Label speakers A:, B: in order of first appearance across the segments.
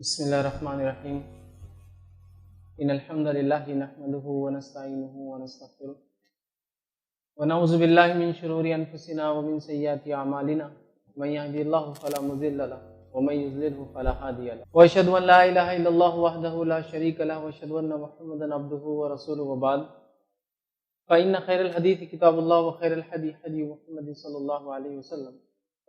A: بسم الله الرحمن الرحيم إن الحمد لله نحمده ونستعينه ونستغفره ونعوذ بالله من شرور أنفسنا ومن سيئات أعمالنا من يهدي الله فلا مضل له ومن يضلل فلا هادي له وأشهد أن لا إله إلا الله وحده لا شريك له وأشهد أن محمدا عبده ورسوله وبعد فإن خير الحديث كتاب الله وخير الهدي هدي محمد صلى الله عليه وسلم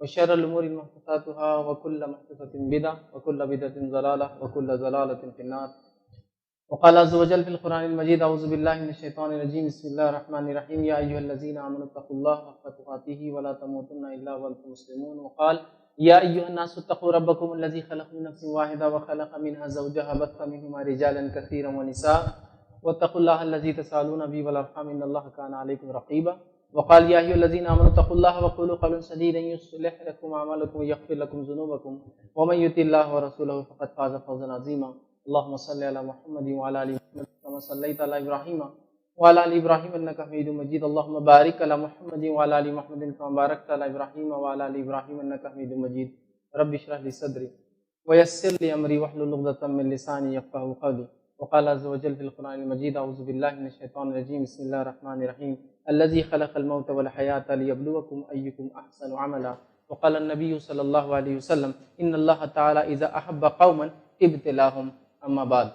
A: وشر الأمور محدثاتها وكل محدثة بدعة وكل بدعة ضلالة وكل ضلالة في النار. وقال عز وجل في القرآن المجيد أعوذ بالله من الشيطان الرجيم بسم الله الرحمن الرحيم يا أيها الذين آمنوا اتقوا الله حق تقاته ولا تموتن إلا وأنتم مسلمون. وقال يا أيها الناس اتقوا ربكم الذي خلق من نفس واحدة وخلق منها زوجها بث منهما رجالا كثيرا ونساء واتقوا الله الذي تسألون به والأرحام إن الله كان عليكم رقيبا. وقال يا أيها الذين آمنوا اتقوا الله وقولوا قولا سديدا يصلح لكم أعمالكم ويغفر لكم ذنوبكم ومن يطع الله ورسوله فقد فاز فوزا عظيما. اللهم صل على محمد وعلى آل محمد كما صليت على إبراهيم وعلى آل إبراهيم إنك حميد مجيد. اللهم بارك على محمد وعلى آل محمد كما باركت على إبراهيم وعلى آل إبراهيم إنك حميد مجيد. رب اشرح لي صدري ويسر لي أمري واحلل عقدة من لساني يفقهوا قولي. وقال عز وجل في القرآن المجيد أعوذ بالله من الشيطان الرجيم بسم الله الرحمن الرحيم الذي خلق الموت والحياة ليبلوكم أيكم أحسن عملا. وقال النبي صلى الله عليه وسلم إن الله تعالى إذا أحب قوما ابتلاهم. اما بعد.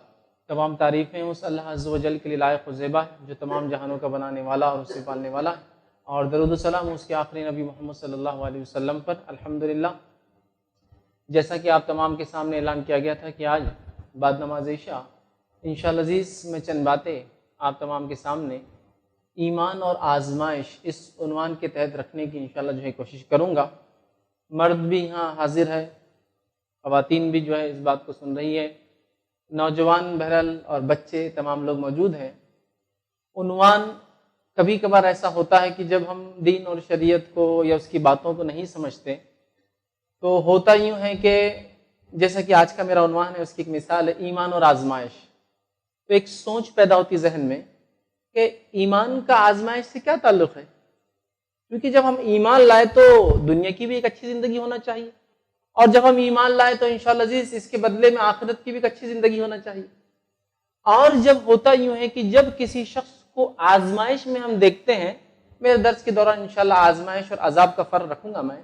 A: تمام تعریفیں اس اللہ عز و جل کے لیے لائق و زیبا ہے جو تمام جہانوں کا بنانے والا اور اسے پالنے والا ہے، اور درود و سلام اس کے آخری نبی محمد صلی اللہ علیہ وسلم پر. الحمدللہ، جیسا کہ آپ تمام کے سامنے اعلان کیا گیا تھا کہ آج بعد نماز عشاء انشاءاللہ عزیز میں چند باتیں آپ تمام کے سامنے ایمان اور آزمائش اس عنوان کے تحت رکھنے کی انشاءاللہ جو ہے کوشش کروں گا. مرد بھی یہاں حاضر ہے، خواتین بھی جو ہے اس بات کو سن رہی ہے، نوجوان بہرحال اور بچے تمام لوگ موجود ہیں. عنوان کبھی کبھار ایسا ہوتا ہے کہ جب ہم دین اور شریعت کو یا اس کی باتوں کو نہیں سمجھتے تو ہوتا یوں ہے کہ جیسا کہ آج کا میرا عنوان ہے اس کی ایک مثال ہے ایمان اور آزمائش. تو ایک سوچ پیدا ہوتی ذہن میں کہ ایمان کا آزمائش سے کیا تعلق ہے، کیونکہ جب ہم ایمان لائے تو دنیا کی بھی ایک اچھی زندگی ہونا چاہیے، اور جب ہم ایمان لائے تو انشاءاللہ عزیز اس کے بدلے میں آخرت کی بھی ایک اچھی زندگی ہونا چاہیے. اور جب ہوتا یوں ہے کہ جب کسی شخص کو آزمائش میں ہم دیکھتے ہیں، میرے درس کے دوران انشاءاللہ آزمائش اور عذاب کا فرق رکھوں گا میں،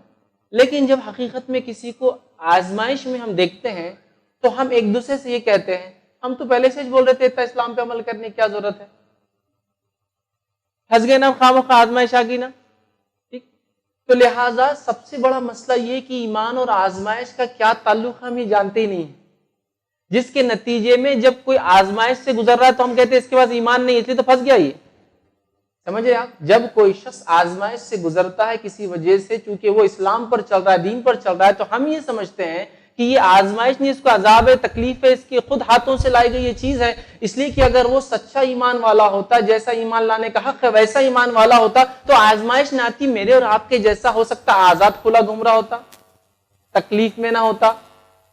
A: لیکن جب حقیقت میں کسی کو آزمائش میں ہم دیکھتے ہیں تو ہم ایک دوسرے سے یہ کہتے ہیں ہم تو پہلے سے ہی بول رہے تھے اتنا اسلام پہ عمل کرنے کی کیا ضرورت ہے، پھنس گئے نا خواہ آزمائش آ گئی نا. ٹھیک، تو لہٰذا سب سے بڑا مسئلہ یہ کہ ایمان اور آزمائش کا کیا تعلق ہم یہ جانتے ہی نہیں ہیں، جس کے نتیجے میں جب کوئی آزمائش سے گزر رہا ہے تو ہم کہتے ہیں اس کے پاس ایمان نہیں اس لیے تو پھنس گیا. یہ سمجھے آپ، جب کوئی شخص آزمائش سے گزرتا ہے کسی وجہ سے، چونکہ وہ اسلام پر چل رہا ہے، دین پر چل رہا ہے، تو ہم یہ سمجھتے ہیں کہ یہ آزمائش نہیں، اس کو عذاب ہے، تکلیف ہے، اس کے خود ہاتھوں سے لائی گئی یہ چیز ہے. اس لیے کہ اگر وہ سچا ایمان والا ہوتا، جیسا ایمان لانے کا حق ہے ویسا ایمان والا ہوتا تو آزمائش نہ آتی، میرے اور آپ کے جیسا ہو سکتا، آزاد کھلا گھوم رہا ہوتا، تکلیف میں نہ ہوتا،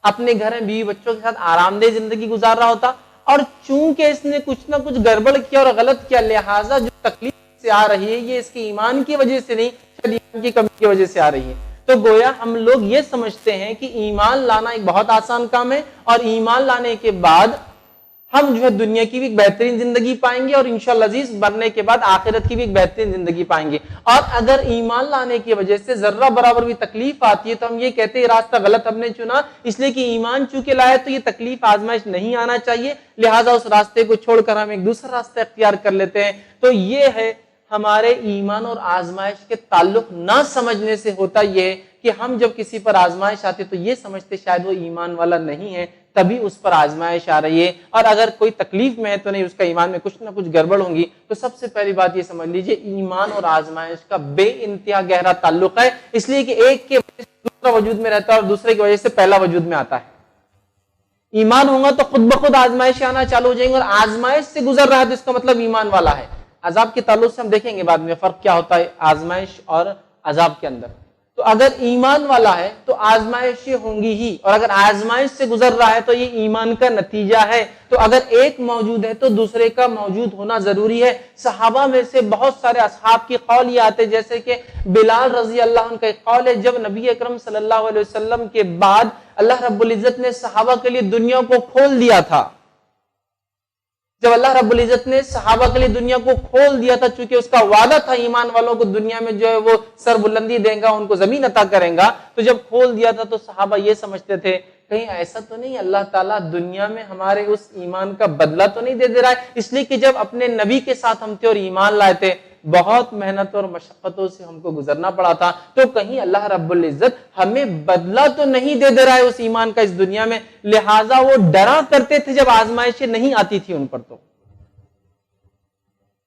A: اپنے گھر میں بیوی بچوں کے ساتھ آرام دہ زندگی گزار رہا ہوتا. اور چونکہ اس نے کچھ نہ کچھ گڑبڑ کیا اور غلط کیا، لہٰذا جو تکلیف سے آ رہی ہے یہ اس کے ایمان کی وجہ سے نہیں، شاید ایمان کی کمی کی وجہ سے آ رہی ہے. تو گویا ہم لوگ یہ سمجھتے ہیں کہ ایمان لانا ایک بہت آسان کام ہے، اور ایمان لانے کے بعد ہم جو ہے دنیا کی بھی ایک بہترین زندگی پائیں گے، اور انشاءاللہ عزیز مرنے کے بعد آخرت کی بھی ایک بہترین زندگی پائیں گے. اور اگر ایمان لانے کی وجہ سے ذرہ برابر بھی تکلیف آتی ہے تو ہم یہ کہتے ہیں یہ راستہ غلط ہم نے چنا، اس لیے کہ ایمان چونکہ لائے تو یہ تکلیف آزمائش نہیں آنا چاہیے، لہٰذا اس راستے کو چھوڑ کر ہم ایک دوسرا راستہ اختیار کر لیتے ہیں. تو یہ ہے ہمارے ایمان اور آزمائش کے تعلق نہ سمجھنے سے ہوتا یہ ہے کہ ہم جب کسی پر آزمائش آتی تو یہ سمجھتے شاید وہ ایمان والا نہیں ہے تبھی اس پر آزمائش آ رہی ہے، اور اگر کوئی تکلیف میں ہے تو نہیں، اس کا ایمان میں کچھ نہ کچھ گڑبڑ ہوں گی. تو سب سے پہلی بات یہ سمجھ لیجئے ایمان اور آزمائش کا بے انتہا گہرا تعلق ہے، اس لیے کہ ایک کے وجہ سے دوسرا وجود میں رہتا ہے اور دوسرے کی وجہ سے پہلا وجود میں آتا ہے. ایمان ہوگا تو خود بخود آزمائش آنا چالو ہو جائیں گے، اور آزمائش سے گزر رہا ہے تو اس کا مطلب ایمان والا ہے. عذاب کے تعلق سے ہم دیکھیں گے بعد میں فرق کیا ہوتا ہے آزمائش اور عذاب کے اندر. تو اگر ایمان والا ہے تو آزمائشیں ہوں گی ہی، اور اگر آزمائش سے گزر رہا ہے تو یہ ایمان کا نتیجہ ہے۔ تو اگر ایک موجود ہے تو دوسرے کا موجود ہونا ضروری ہے۔ صحابہ میں سے بہت سارے اصحاب کی قول یہ آتے، جیسے کہ بلال رضی اللہ عنہ کا ایک قول ہے، جب نبی اکرم صلی اللہ علیہ وسلم کے بعد اللہ رب العزت نے صحابہ کے لیے دنیا کو کھول دیا تھا، جب اللہ رب العزت نے صحابہ کے لیے دنیا کو کھول دیا تھا، چونکہ اس کا وعدہ تھا ایمان والوں کو دنیا میں جو ہے وہ سر بلندی دے گا، ان کو زمین عطا کریں گا، تو جب کھول دیا تھا تو صحابہ یہ سمجھتے تھے کہیں ایسا تو نہیں اللہ تعالیٰ دنیا میں ہمارے اس ایمان کا بدلہ تو نہیں دے رہا ہے، اس لیے کہ جب اپنے نبی کے ساتھ ہم تھے اور ایمان لائے تھے بہت محنت اور مشقتوں سے ہم کو گزرنا پڑا تھا، تو کہیں اللہ رب العزت ہمیں بدلہ تو نہیں دے رہا ہے اس ایمان کا اس دنیا میں، لہٰذا وہ ڈرا کرتے تھے جب آزمائشیں نہیں آتی تھی ان پر، تو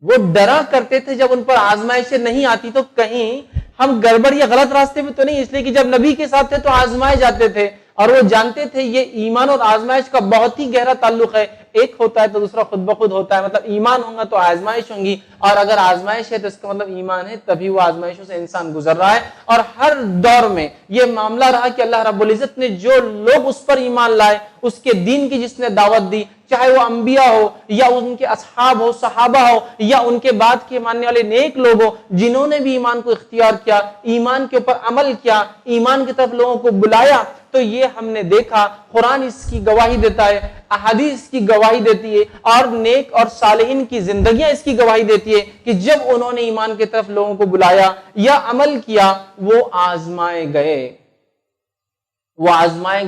A: وہ ڈرا کرتے تھے جب ان پر آزمائشیں نہیں آتی تو کہیں ہم گڑبڑ یا غلط راستے میں تو نہیں، اس لیے کہ جب نبی کے ساتھ تھے تو آزمائے جاتے تھے، اور وہ جانتے تھے یہ ایمان اور آزمائش کا بہت ہی گہرا تعلق ہے، ایک ہوتا ہے تو دوسرا خود بخود ہوتا ہے، مطلب ایمان ہوگا تو آزمائش ہوں گی، اور اگر آزمائش ہے تو اس کا مطلب ایمان ہے، تبھی وہ آزمائشوں سے انسان گزر رہا ہے۔ اور ہر دور میں یہ معاملہ رہا کہ اللہ رب العزت نے جو لوگ اس پر ایمان لائے، اس کے دین کی جس نے دعوت دی، چاہے وہ انبیاء ہو یا ان کے اصحاب ہو، صحابہ ہو، یا ان کے بعد کے ماننے والے نیک لوگ ہو، جنہوں نے بھی ایمان کو اختیار کیا، ایمان کے اوپر عمل کیا، ایمان کی طرف لوگوں کو بلایا، تو یہ ہم نے دیکھا، قرآن اس کی گواہی دیتا ہے، احادیث اس کی گواہی دیتی ہے، اور نیک اور صالحین کی زندگیاں اس کی گواہی دیتی ہے کہ جب انہوں نے ایمان کی طرف لوگوں کو بلایا یا عمل کیا وہ آزمائے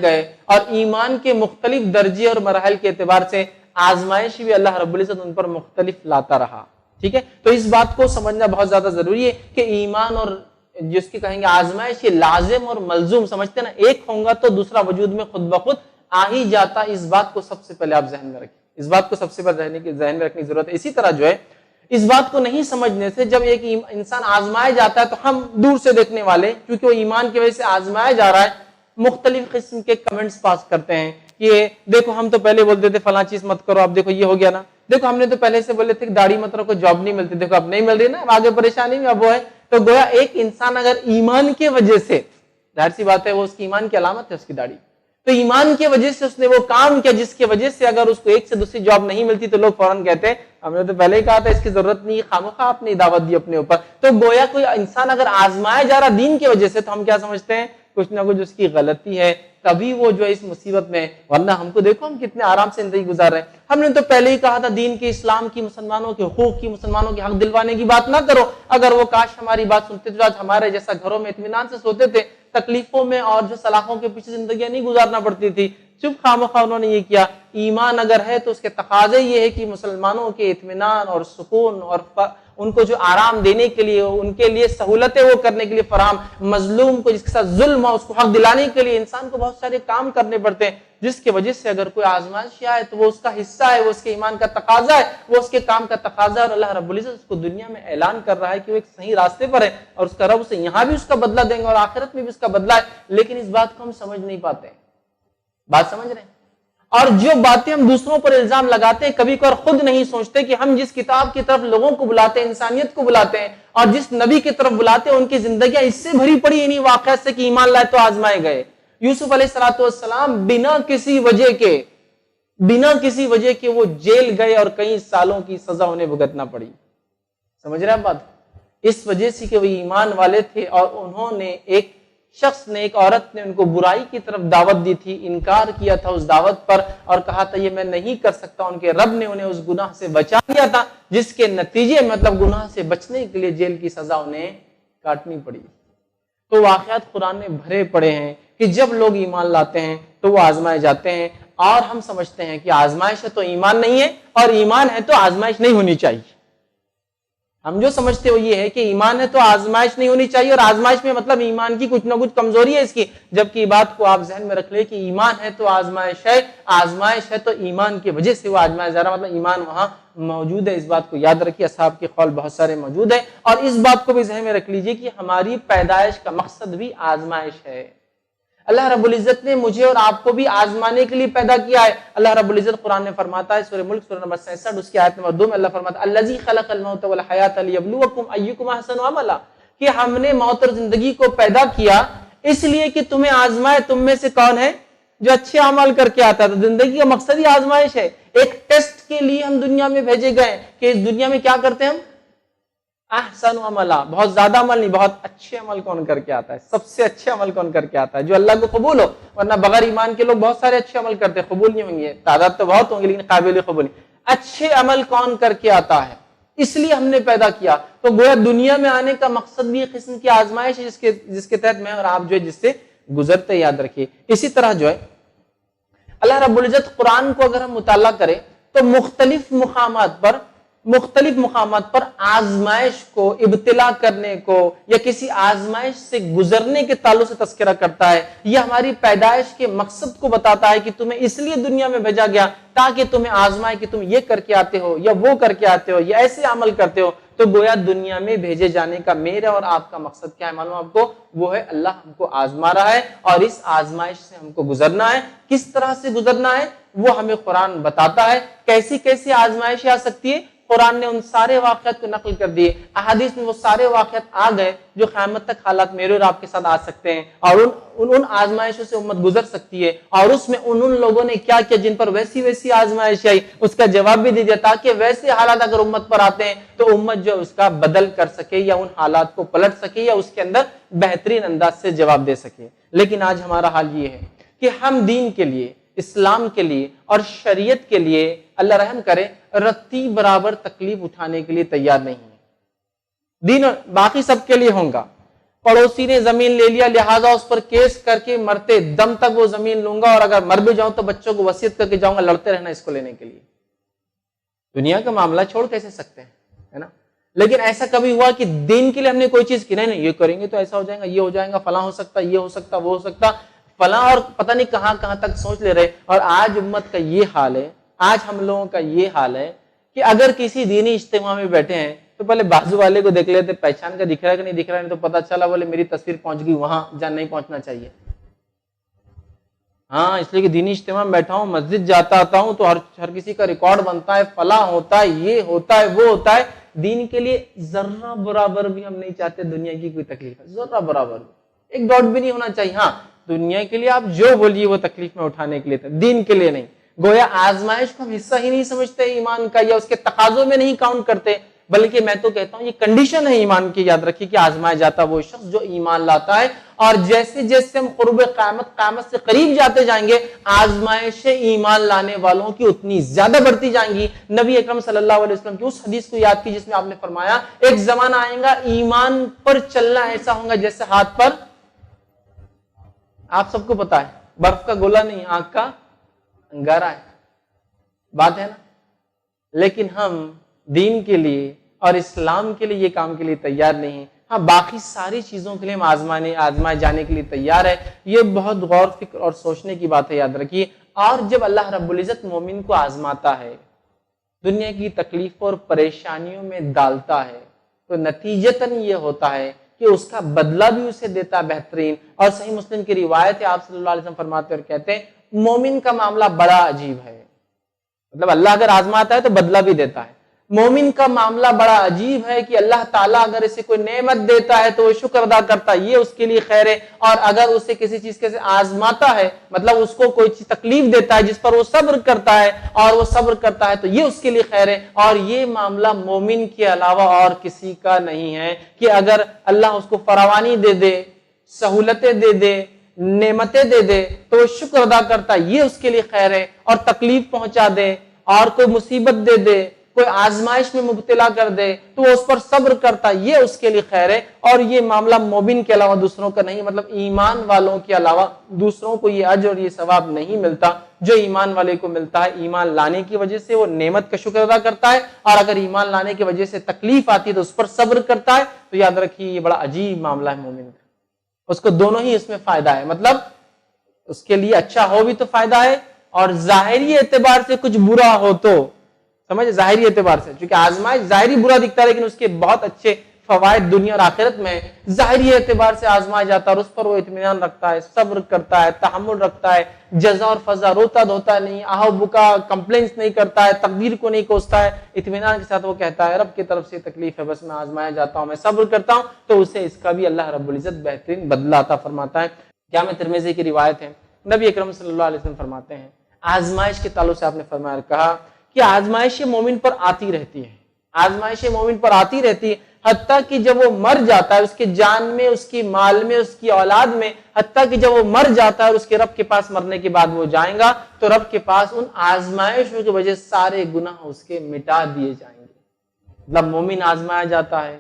A: گئے، اور ایمان کے مختلف درجے اور مراحل کے اعتبار سے آزمائش بھی اللہ رب العزت ان پر مختلف لاتا رہا، ٹھیک ہے۔ تو اس بات کو سمجھنا بہت زیادہ ضروری ہے کہ ایمان اور جس کی کہیں گے آزمائش یہ لازم اور ملزوم سمجھتے ہیں نا، ایک ہوگا تو دوسرا وجود میں خود بخود آ ہی جاتا، اس بات کو سب سے پہلے آپ ذہن میں رکھیں، اس بات کو سب سے پہلے ذہن میں رکھنے کی ضرورت ہے۔ اسی طرح جو ہے اس بات کو نہیں سمجھنے سے جب ایک انسان آزمایا جاتا ہے تو ہم دور سے دیکھنے والے، کیونکہ وہ ایمان کی وجہ سے آزمایا جا رہا ہے، مختلف قسم کے کمنٹس پاس کرتے ہیں کہ دیکھو ہم تو پہلے بولتے تھے فلاں چیز مت کرو، اب دیکھو یہ ہو گیا نا، دیکھو ہم نے تو پہلے سے بولے تھے کہ داڑھی مت رکھو جاب نہیں ملتی، دیکھو اب نہیں مل رہی نا، اب آگے پریشانی میں اب وہ ہے۔ تو گویا ایک انسان اگر ایمان کی وجہ سے، ظاہر سی بات ہے وہ اس کی ایمان کی علامت ہے اس کی داڑھی، تو ایمان کی وجہ سے اس نے وہ کام کیا جس کی وجہ سے اگر اس کو ایک سے دوسری جاب نہیں ملتی تو لوگ فوراً کہتے ہیں ہم نے تو پہلے ہی کہا تھا اس کی ضرورت نہیں، خامخواہ آپ نے دعوت دی اپنے اوپر۔ تو گویا کوئی انسان اگر آزمایا جا رہا دین کی وجہ سے تو ہم کیا سمجھتے ہیں کچھ نہ کچھ اس کی غلطی ہے، تبھی وہ جو ہے اس مصیبت میں، ورنہ ہم کو دیکھو ہم کتنے آرام سے زندگی گزار رہے ہیں۔ ہم نے تو پہلے ہی کہا تھا دین کے، اسلام کی، مسلمانوں کے حقوق کی، مسلمانوں کے حق دلوانے کی بات نہ کرو، اگر وہ کاش ہماری بات سنتے تو آج ہمارے جیسا گھروں میں اطمینان سے سوتے تھے، تکلیفوں میں اور جو سلاخوں کے پیچھے زندگیاں نہیں گزارنا پڑتی تھی۔ چپ خامخواہ انہوں نے یہ کیا۔ ایمان اگر ہے تو اس کے تقاضے یہ ہے کہ مسلمانوں کے اطمینان اور سکون اور ان کو جو آرام دینے کے لیے، ان کے لیے سہولتیں وہ کرنے کے لیے فراہم، مظلوم کو جس کے ساتھ ظلم ہو اس کو حق دلانے کے لیے انسان کو بہت سارے کام کرنے پڑتے ہیں، جس کی وجہ سے اگر کوئی آزمائش آئے تو وہ اس کا حصہ ہے، وہ اس کے ایمان کا تقاضا ہے، وہ اس کے کام کا تقاضا ہے، اور اللہ رب العزت اس کو دنیا میں اعلان کر رہا ہے کہ وہ ایک صحیح راستے پر ہے، اور اس کا رب اسے یہاں بھی اس کا بدلہ دیں گا اور آخرت میں بھی اس کا بدلہ ہے، لیکن اس بات کو ہم سمجھ نہیں پاتے۔ بات سمجھ رہے ہیں؟ اور جو باتیں ہم دوسروں پر الزام لگاتے ہیں کبھی کبھار خود نہیں سوچتے کہ ہم جس کتاب کی طرف لوگوں کو بلاتے ہیں، انسانیت کو بلاتے ہیں، اور جس نبی کی طرف بلاتے ہیں ان کی زندگیاں اس سے بھری پڑی انہی واقعات سے کہ ایمان لائے تو آزمائے گئے۔ یوسف علیہ السلام بنا کسی وجہ کے وہ جیل گئے اور کئی سالوں کی سزا انہیں بھگتنا پڑی۔ سمجھ رہے ہیں بات؟ اس وجہ سے کہ وہ ایمان والے تھے اور انہوں نے ایک شخص نے، ایک عورت نے ان کو برائی کی طرف دعوت دی تھی، انکار کیا تھا اس دعوت پر اور کہا تھا یہ میں نہیں کر سکتا، ان کے رب نے انہیں اس گناہ سے بچا لیا تھا جس کے نتیجے مطلب گناہ سے بچنے کے لیے جیل کی سزا انہیں کاٹنی پڑی۔ تو واقعات قرآن میں بھرے پڑے ہیں کہ جب لوگ ایمان لاتے ہیں تو وہ آزمائے جاتے ہیں، اور ہم سمجھتے ہیں کہ آزمائش ہے تو ایمان نہیں ہے، اور ایمان ہے تو آزمائش نہیں ہونی چاہیے۔ ہم جو سمجھتے ہو یہ ہے کہ ایمان ہے تو آزمائش نہیں ہونی چاہیے، اور آزمائش میں مطلب ایمان کی کچھ نہ کچھ کمزوری ہے اس کی، جبکہ بات کو آپ ذہن میں رکھ لیں کہ ایمان ہے تو آزمائش ہے، آزمائش ہے تو ایمان کی وجہ سے وہ آزمایا جا رہا، مطلب ایمان وہاں موجود ہے۔ اس بات کو یاد رکھیے، اصحاب کے قول بہت سارے موجود ہیں، اور اس بات کو بھی ذہن میں رکھ لیجئے کہ ہماری پیدائش کا مقصد بھی آزمائش ہے۔ اللہ رب العزت نے مجھے اور آپ کو بھی آزمانے کے لیے پیدا کیا ہے۔ اللہ رب العزت قرآن میں فرماتا ہے، سورہ ملک سورہ نمبر 66 اس کی آیت نمبر 2 میں اللہ فرماتا ہے الذی خلق الموت والحیات لیبلوکم ایکم احسن عملا، کہ ہم نے موت اور زندگی کو پیدا کیا اس لیے کہ تمہیں آزمائے تم میں سے کون ہے جو اچھے عمل کر کے آتا ہے. تو زندگی کا مقصد ہی آزمائش ہے. ایک ٹیسٹ کے لیے ہم دنیا میں بھیجے گئے کہ اس دنیا میں کیا کرتے ہیں ہم احسن عملا, بہت زیادہ عمل نہیں, بہت اچھے عمل کون کر کے آتا ہے, سب سے اچھے عمل کون کر کے آتا ہے جو اللہ کو قبول ہو. ورنہ بغیر ایمان کے لوگ بہت سارے اچھے عمل کرتے ہیں, قبول نہیں ہوں گے, تعداد تو بہت ہوں گے لیکن قابل قبول نہیں. اچھے عمل کون کر کے آتا ہے, اس لیے ہم نے پیدا کیا. تو گویا دنیا میں آنے کا مقصد بھی ایک قسم کی آزمائش ہے جس کے تحت میں اور آپ جو ہے جس سے گزرتے, یاد رکھیے. اسی طرح جو ہے اللہ رب العزت قرآن کو اگر ہم مطالعہ کریں تو مختلف مقامات پر آزمائش کو, ابتلا کرنے کو یا کسی آزمائش سے گزرنے کے تعلق سے تذکرہ کرتا ہے. یہ ہماری پیدائش کے مقصد کو بتاتا ہے کہ تمہیں اس لیے دنیا میں بھیجا گیا تاکہ تمہیں آزمائے کہ تم یہ کر کے آتے ہو یا وہ کر کے آتے ہو یا ایسے عمل کرتے ہو. تو گویا دنیا میں بھیجے جانے کا میرا اور آپ کا مقصد کیا ہے معلوم آپ کو, وہ ہے اللہ ہم کو آزما رہا ہے اور اس آزمائش سے ہم کو گزرنا ہے. کس طرح سے گزرنا ہے وہ ہمیں قرآن بتاتا ہے. کیسی کیسی آزمائش آ سکتی ہے, قرآن نے ان سارے واقعات کو نقل کر دیے. احادیث میں وہ سارے واقعات آ گئے جو قیامت تک حالات میرے اور آپ کے ساتھ آ سکتے ہیں اور ان آزمائشوں سے امت گزر سکتی ہے. اور اس میں ان لوگوں نے کیا کیا جن پر ویسی آزمائش آئی اس کا جواب بھی دے دیا تاکہ ویسے حالات اگر امت پر آتے ہیں تو امت جو اس کا بدل کر سکے یا ان حالات کو پلٹ سکے یا اس کے اندر بہترین انداز سے جواب دے سکے. لیکن آج ہمارا حال یہ ہے کہ ہم دین کے لیے, اسلام کے لیے اور شریعت کے لیے اللہ رحم کرے رتی برابر تکلیف اٹھانے کے لیے تیار نہیں ہے. دین باقی سب کے لیے ہوگا. پڑوسی نے زمین لے لیا لہٰذا اس پر کیس کر کے مرتے دم تک وہ زمین لوں گا اور اگر مر بھی جاؤں تو بچوں کو وصیت کر کے جاؤں گا, لڑتے رہنا اس کو لینے کے لیے. دنیا کا معاملہ چھوڑ کیسے سکتے ہیں, ہے نا. لیکن ایسا کبھی ہوا کہ دین کے لیے ہم نے کوئی چیز کی نہیں یہ کریں گے تو ایسا ہو جائے گا, یہ ہو جائے گا, فلاں ہو سکتا, یہ ہو سکتا, وہ ہو سکتا, فلاں اور پتہ نہیں کہاں تک سوچ لے رہے. اور آج امت کا یہ حال ہے, آج ہم لوگوں کا یہ حال ہے کہ اگر کسی دینی اجتماع میں بیٹھے ہیں تو پہلے بازو والے کو دیکھ لیتے پہچان کا دکھ رہا ہے کہ نہیں دکھ رہا ہے, نہیں تو پتہ چلا بولے میری تصویر پہنچ گئی وہاں جہاں نہیں پہنچنا چاہیے. ہاں اس لیے کہ دینی اجتماع میں بیٹھا ہوں, مسجد جاتا آتا ہوں تو ہر کسی کا ریکارڈ بنتا ہے, فلاں ہوتا ہے, یہ ہوتا ہے, وہ ہوتا ہے. دین کے لیے ذرہ برابر بھی ہم نہیں چاہتے دنیا کی کوئی تکلیف, ذرہ برابر ایک ڈاٹ بھی نہیں ہونا چاہیے. ہاں دنیا کے لیے آپ جو بولیے وہ تکلیف میں اٹھانے کے لیے, دین کے لیے نہیں. گویا آزمائش کو ہم حصہ ہی نہیں سمجھتے ایمان کا یا اس کے تقاضوں میں نہیں کاؤنٹ کرتے, بلکہ میں تو کہتا ہوں یہ کنڈیشن ہے ایمان کی. یاد رکھیے کہ آزمایا جاتا وہ شخص جو ایمان لاتا ہے, اور جیسے جیسے ہم قرب قیامت سے قریب جاتے جائیں گے آزمائشیں ایمان لانے والوں کی اتنی زیادہ بڑھتی جائیں گی. نبی اکرم صلی اللہ علیہ وسلم کی اس حدیث کو یاد کی جس میں آپ نے فرمایا ایک زمانہ آئے گا ایمان پر چلنا ایسا ہوگا جیسے ہاتھ پر, آپ سب کو پتا ہے برف کا گولا نہیں, آنکھ کا انگارا ہے, بات ہے نا. لیکن ہم دین کے لیے اور اسلام کے لیے یہ کام کے لیے تیار نہیں. ہاں باقی ساری چیزوں کے لیے ہم آزمائے جانے کے لیے تیار ہے. یہ بہت غور فکر اور سوچنے کی بات ہے, یاد رکھیے. اور جب اللہ رب العزت مومن کو آزماتا ہے, دنیا کی تکلیفوں اور پریشانیوں میں ڈالتا ہے, تو نتیجتاً یہ ہوتا ہے کہ اس کا بدلہ بھی اسے دیتا ہے بہترین. اور صحیح مسلم کی روایت ہے, آپ صلی اللہ علیہ وسلم فرماتے اور کہتے ہیں مومن کا معاملہ بڑا عجیب ہے. مطلب اللہ اگر آزماتا ہے تو بدلہ بھی دیتا ہے. مومن کا معاملہ بڑا عجیب ہے کہ اللہ تعالیٰ اگر اسے کوئی نعمت دیتا ہے تو وہ شکر ادا کرتا ہے, یہ اس کے لیے خیر ہے. اور اگر اسے کسی چیز کے سے آزماتا ہے, مطلب اس کو کوئی چیز تکلیف دیتا ہے جس پر وہ صبر کرتا ہے اور وہ صبر کرتا ہے تو یہ اس کے لیے خیر ہے. اور یہ معاملہ مومن کے علاوہ اور کسی کا نہیں ہے کہ اگر اللہ اس کو فراوانی دے دے, سہولتیں دے دے, نعمتیں دے دے تو وہ شکر ادا کرتا ہے, یہ اس کے لیے خیر ہے. اور تکلیف پہنچا دے اور کوئی مصیبت دے دے, کوئی آزمائش میں مبتلا کر دے تو وہ اس پر صبر کرتا, یہ اس کے لیے خیر ہے. اور یہ معاملہ مومن کے علاوہ دوسروں کا نہیں, مطلب ایمان والوں کے علاوہ دوسروں کو یہ اجر اور یہ ثواب نہیں ملتا جو ایمان والے کو ملتا ہے. ایمان لانے کی وجہ سے وہ نعمت کا شکر ادا کرتا ہے, اور اگر ایمان لانے کی وجہ سے تکلیف آتی ہے تو اس پر صبر کرتا ہے. تو یاد رکھیے یہ بڑا عجیب معاملہ ہے مومن کا, اس کو دونوں ہی اس میں فائدہ ہے. مطلب اس کے لیے اچھا ہو بھی تو فائدہ ہے, اور ظاہری اعتبار سے کچھ برا ہو تو سمجھ, ظاہری اعتبار سے چونکہ آزمائش ظاہری برا دکھتا ہے لیکن اس کے بہت اچھے فوائد دنیا اور آخرت میں ظاہری اعتبار سے آزمایا جاتا ہے اور اس پر وہ اطمینان رکھتا ہے، صبر کرتا ہے، تحمل رکھتا ہے، جزا اور فضا، روتا دھوتا نہیں، آہو بکا کمپلینس نہیں کرتا ہے، تقدیر کو نہیں کوستا ہے، اطمینان کے ساتھ وہ کہتا ہے رب کی طرف سے تکلیف ہے، بس میں آزمایا جاتا ہوں، میں صبر کرتا ہوں، تو اسے اس کا بھی اللہ رب العزت بہترین بدلہ عطا فرماتا ہے۔ جامع ترمذی کی روایت ہے، نبی اکرم صلی اللہ علیہ وسلم فرماتے ہیں، آزمائش کے تعلق سے آپ نے فرمایا کہا کہ آزمائش مومن پر آتی رہتی ہے، آزمائش مومن پر آتی رہتی ہے، حتیٰ کہ جب وہ مر جاتا ہے، اس کے جان میں، اس کی مال میں، اس کی اولاد میں، حتیٰ کہ جب وہ مر جاتا ہے اور اس کے رب کے پاس مرنے کے بعد وہ جائیں گا تو رب کے پاس ان آزمائشوں کی وجہ سارے گناہ اس کے مٹا دیے جائیں گے۔ مطلب مومن آزمایا جاتا ہے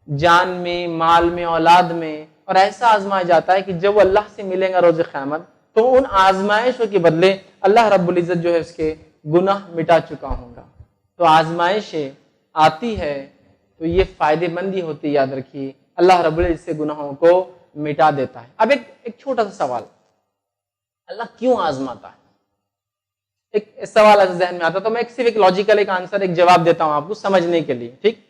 A: جان میں، مال میں، اولاد میں، اور ایسا آزمایا جاتا ہے کہ جب وہ اللہ سے ملیں گا روز قیامت تو ان آزمائشوں کے بدلے اللہ رب العزت جو ہے اس کے گناہ مٹا چکا ہوگا۔ تو آزمائشیں آتی ہے تو یہ فائدے مند ہی ہوتی، یاد رکھیے، اللہ رب العزت سے گناہوں کو مٹا دیتا ہے۔ اب ایک چھوٹا سا سوال، اللہ کیوں آزماتا ہے؟ ایک سوال ایسے ذہن میں آتا تو میں صرف ایک لاجیکل ایک آنسر، ایک جواب دیتا ہوں آپ کو سمجھنے کے لیے، ٹھیک؟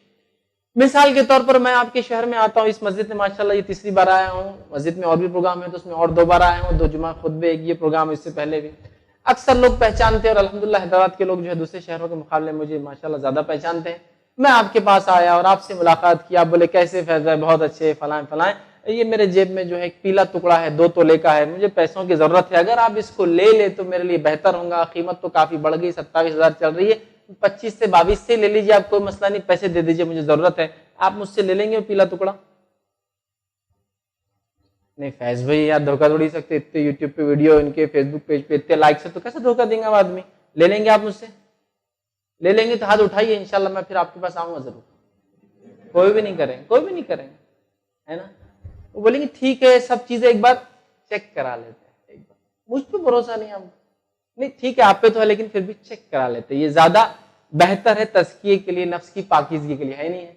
A: مثال کے طور پر میں آپ کے شہر میں آتا ہوں، اس مسجد میں ماشاءاللہ یہ تیسری بار آیا ہوں، مسجد میں اور بھی پروگرام ہے تو اس میں اور 2 بار آیا ہوں، 2 جمعہ خطبے، ایک یہ پروگرام اس سے پہلے بھی۔ اکثر لوگ پہچانتے ہیں اور الحمدللہ حیدرآباد کے لوگ جو ہے دوسرے شہروں کے مقابلے میں مجھے ماشاءاللہ زیادہ پہچانتے ہیں۔ میں آپ کے پاس آیا اور آپ سے ملاقات کی، آپ بولے کیسے فیض ہے، بہت اچھے، فلاں فلاں، یہ میرے جیب میں جو ہے ایک پیلا ٹکڑا ہے 2 تولے کا ہے، مجھے پیسوں کی ضرورت ہے، اگر آپ اس کو لے لے تو میرے لیے بہتر ہوگا، قیمت تو کافی بڑھ گئی، 27,000 چل رہی ہے، 25 سے 22 سے لے لیجیے، آپ کوئی مسئلہ نہیں، پیسے دے دیجیے، مجھے ضرورت ہے، آپ مجھ سے لے لیں گے وہ پیلا ٹکڑا؟ نہیں فیض بھائی یار دھوکہ توڑ ہی سکتے، اتنے یوٹیوب پہ ویڈیو، ان کے فیس بک پیج پہ اتنے لائکس ہے تو کیسے دھوکہ دیں گا آدمی؟ لے لیں گے آپ مجھ سے؟ لے لیں گے تو ہاتھ اٹھائیے، انشاءاللہ میں پھر آپ کے پاس آؤں گا ضرور۔ کوئی بھی نہیں کریں، کوئی بھی نہیں کریں گے، ہے نا؟ وہ بولیں گے ٹھیک ہے سب چیزیں ایک بار چیک کرا لیتے ہیں، ایک بار مجھ پہ بھروسہ نہیں آپ کو، نہیں ٹھیک ہے آپ پہ تو ہے لیکن پھر بھی چیک کرا لیتے ہیں، یہ زیادہ بہتر ہے تزکیے کے لیے، نفس کی پاکیزگی کے لیے، ہے نہیں ہے؟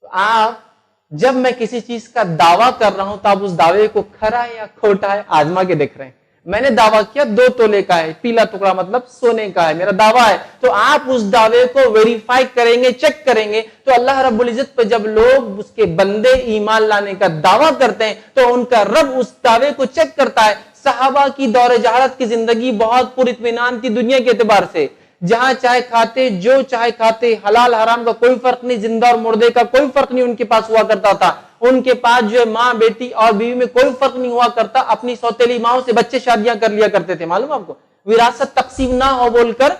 A: تو آپ جب میں کسی چیز کا دعویٰ کر رہا ہوں تو آپ اس دعوے کو کھرا ہے یا کھوٹا ہے آزما کے دیکھ رہے ہیں۔ میں نے دعویٰ کیا 2 تولے کا ہے، پیلا ٹکڑا مطلب سونے کا ہے، میرا دعویٰ ہے، تو آپ اس دعوے کو ویریفائی کریں گے، چیک کریں گے، تو اللہ رب العزت پہ جب لوگ اس کے بندے ایمان لانے کا دعویٰ کرتے ہیں تو ان کا رب اس دعوے کو چیک کرتا ہے۔ صحابہ کی دور جہالت کی زندگی بہت پر اطمینان تھی دنیا کے اعتبار سے، جہاں چاہے کھاتے، جو چاہے کھاتے، حلال حرام کا کوئی فرق نہیں، زندہ اور مردے کا کوئی فرق نہیں ان کے پاس ہوا کرتا تھا، ان کے پاس جو ہے ماں بیٹی اور بیوی میں کوئی فرق نہیں ہوا کرتا، اپنی سوتیلی ماؤں سے بچے شادیاں کر لیا کرتے تھے، معلوم آپ کو، وراثت تقسیم نہ ہو بول کر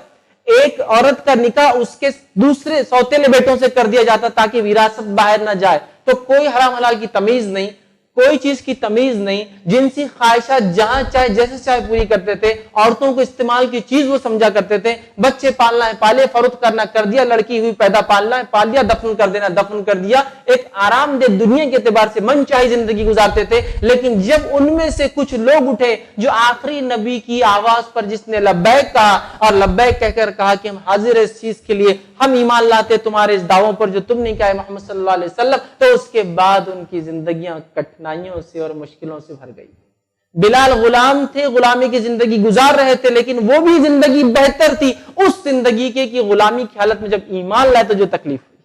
A: ایک عورت کا نکاح اس کے دوسرے سوتیلے بیٹوں سے کر دیا جاتا تاکہ وراثت باہر نہ جائے، تو کوئی حرام حلال کی تمیز نہیں، کوئی چیز کی تمیز نہیں، جنسی خواہشات جہاں چاہے جیسے چاہے پوری کرتے تھے، عورتوں کو استعمال کی چیز وہ سمجھا کرتے تھے، بچے پالنا ہے پالے، فروخت کرنا کر دیا، لڑکی ہوئی پیدا پالنا ہے پال دیا، دفن کر دینا دفن کر دیا، ایک آرام دہ دنیا کے اعتبار سے من چاہی زندگی گزارتے تھے۔ لیکن جب ان میں سے کچھ لوگ اٹھے جو آخری نبی کی آواز پر جس نے لبیک کہا اور لبیک کہہ کر کہا کہ ہم حاضر ہیں اس چیز کے لیے، ہم ایمان لاتے تمہارے اس دعووں پر جو تم نے کہا ہے محمد صلی اللہ علیہ وسلم، تو اس کے بعد ان کی زندگیاں کٹھنائیوں سے اور مشکلوں سے بھر گئی۔ بلال غلام تھے، غلامی کی زندگی گزار رہے تھے، لیکن وہ بھی زندگی بہتر تھی اس زندگی کے کہ غلامی کی حالت میں جب ایمان لائے تو جو تکلیف ہوئی،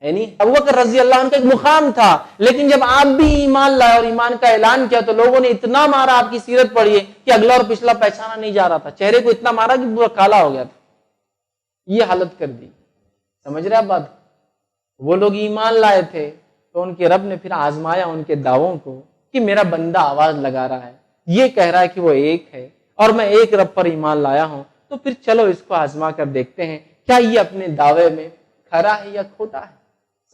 A: یعنی ابو بکر رضی اللہ عنہ کا ایک مقام تھا، لیکن جب آپ بھی ایمان لائے اور ایمان کا اعلان کیا تو لوگوں نے اتنا مارا، آپ کی سیرت پڑھیے کہ اگلا اور پچھلا پہچانا نہیں جا رہا تھا، چہرے کو اتنا مارا کہ پورا کالا ہو گیا تھا، یہ حالت کر دی۔ سمجھ رہے آپ بات؟ وہ لوگ ایمان لائے تھے تو ان کے رب نے پھر آزمایا ان کے دعووں کو کہ میرا بندہ آواز لگا رہا ہے، یہ کہہ رہا ہے کہ وہ ایک ہے اور میں ایک رب پر ایمان لایا ہوں، تو پھر چلو اس کو آزما کر دیکھتے ہیں کیا یہ اپنے دعوے میں کھرا ہے یا کھوٹا ہے۔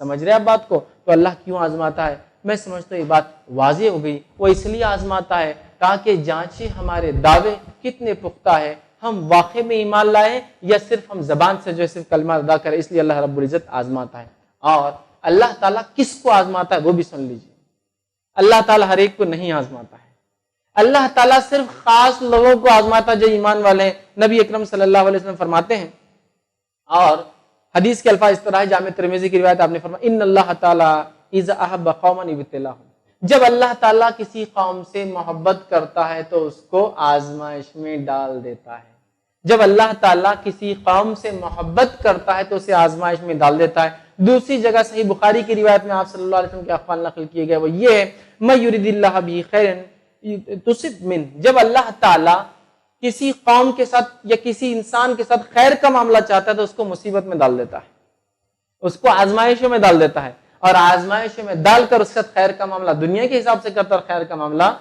A: سمجھ رہے آپ بات کو؟ تو اللہ کیوں آزماتا ہے؟ میں سمجھتا ہوں یہ بات واضح ہو گئی، وہ اس لیے آزماتا ہے تاکہ جانچے ہمارے دعوے کتنے پختہ ہے، ہم واقع میں ایمان لائیں یا صرف ہم زبان سے جو ہے صرف کلمہ ادا کریں، اس لیے اللہ رب العزت آزماتا ہے۔ اور اللہ تعالیٰ کس کو آزماتا ہے وہ بھی سن لیجیے، اللہ تعالیٰ ہر ایک کو نہیں آزماتا ہے، اللہ تعالیٰ صرف خاص لوگوں کو آزماتا جو ایمان والے ہیں۔ نبی اکرم صلی اللہ علیہ وسلم فرماتے ہیں، اور حدیث کے الفاظ اس طرح ہے، جامع ترمذی کی روایت، آپ نے فرمایا ان اللہ تعالیٰ اذا احب قوما ابتلاهم، جب اللہ تعالیٰ کسی قوم سے محبت کرتا ہے تو اس کو آزمائش میں ڈال دیتا ہے، جب اللہ تعالیٰ کسی قوم سے محبت کرتا ہے تو اسے آزمائش میں ڈال دیتا ہے۔ دوسری جگہ صحیح بخاری کی روایت میں آپ صلی اللہ علیہ وسلم کے اقوال نقل کیے گئے وہ یہ ہے میں یرید اللہ بہ خیرا تصب من، جب اللہ تعالی کسی قوم کے ساتھ یا کسی انسان کے ساتھ خیر کا معاملہ چاہتا ہے تو اس کو مصیبت میں ڈال دیتا ہے، اس کو آزمائشوں میں ڈال دیتا ہے، اور آزمائشوں میں ڈال کر اس کے ساتھ خیر کا معاملہ دنیا کے حساب سے کرتا ہے اور خیر کا معاملہ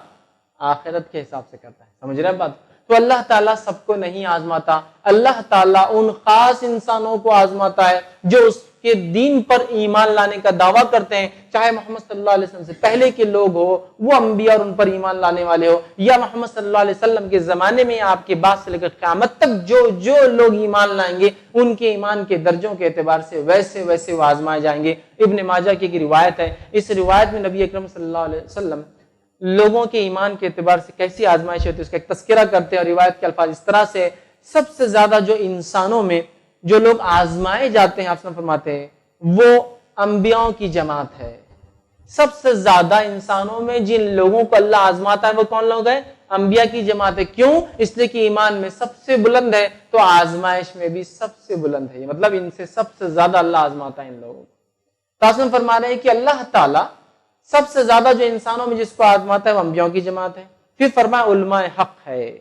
A: آخرت کے حساب سے کرتا ہے. سمجھ رہے ہیں بات؟ تو اللہ تعالیٰ سب کو نہیں آزماتا، اللہ تعالیٰ ان خاص انسانوں کو آزماتا ہے جو اس کے دین پر ایمان لانے کا دعویٰ کرتے ہیں، چاہے محمد صلی اللہ علیہ وسلم سے پہلے کے لوگ ہو، وہ انبیاء اور ان پر ایمان لانے والے ہو، یا محمد صلی اللہ علیہ وسلم کے زمانے میں آپ کے بعد سے لے کر قیامت تک جو لوگ ایمان لائیں گے ان کے ایمان کے درجوں کے اعتبار سے ویسے ویسے وہ آزمائے جائیں گے. ابن ماجہ کی ایک روایت ہے، اس روایت میں نبی اکرم صلی اللہ علیہ وسلم لوگوں کے ایمان کے اعتبار سے کیسی آزمائش ہوتی ہے اس کا ایک تذکرہ کرتے ہیں، اور روایت کے الفاظ اس طرح سے سب سے زیادہ جو انسانوں میں جو لوگ آزمائے جاتے ہیں آپ سے فرماتے ہیں وہ انبیاءوں کی جماعت ہے. سب سے زیادہ انسانوں میں جن لوگوں کو اللہ آزماتا ہے وہ کون لوگ ہیں؟ انبیاء کی جماعت ہے. کیوں؟ اس لیے کہ ایمان میں سب سے بلند ہے تو آزمائش میں بھی سب سے بلند ہے، مطلب ان سے سب سے زیادہ اللہ آزماتا ہے ان لوگوں کو. تاسم فرما رہے ہیں کہ اللہ تعالیٰ سب سے زیادہ جو انسانوں میں جس کو آزماتا ہے وہ انبیاء کی جماعت ہے. پھر فرمایا علماء حق ہے،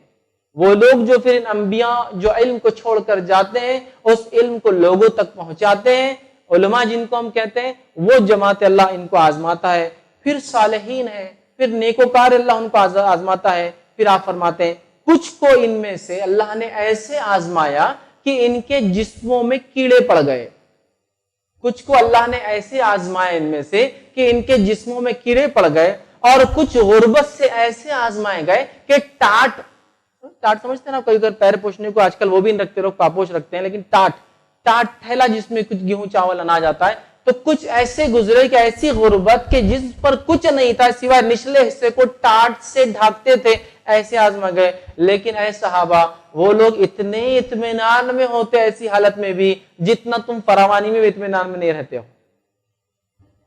A: وہ لوگ جو پھر ان انبیاء جو علم کو چھوڑ کر جاتے ہیں اس علم کو لوگوں تک پہنچاتے ہیں، علماء جن کو ہم کہتے ہیں وہ جماعت اللہ ان کو آزماتا ہے. پھر صالحین ہے، پھر نیکوکار اللہ ان کو آزماتا ہے. پھر آپ فرماتے ہیں کچھ کو ان میں سے اللہ نے ایسے آزمایا کہ ان کے جسموں میں کیڑے پڑ گئے. کچھ کو اللہ نے ایسے آزمائے ان میں سے کہ ان کے جسموں میں کیڑے پڑ گئے، اور کچھ غربت سے ایسے آزمائے گئے کہ ٹاٹ سمجھتے ہیں نا، کوئی اگر پیر پوچھنے کو آج کل وہ بھی نہیں رکھتے، لوگ پاپوش رکھتے ہیں، لیکن ٹاٹ تھیلا جس میں کچھ گیہوں چاول اناج آتا ہے، تو کچھ ایسے گزرے کہ ایسی غربت کہ جس پر کچھ نہیں تھا سوائے نچلے حصے کو ٹاٹ سے ڈھانکتے تھے، ایسے آزما گئے. لیکن اے صحابہ وہ لوگ اتنے اطمینان میں ہوتے ایسی حالت میں بھی جتنا تم فراوانی میں بھی اطمینان میں نہیں رہتے ہو،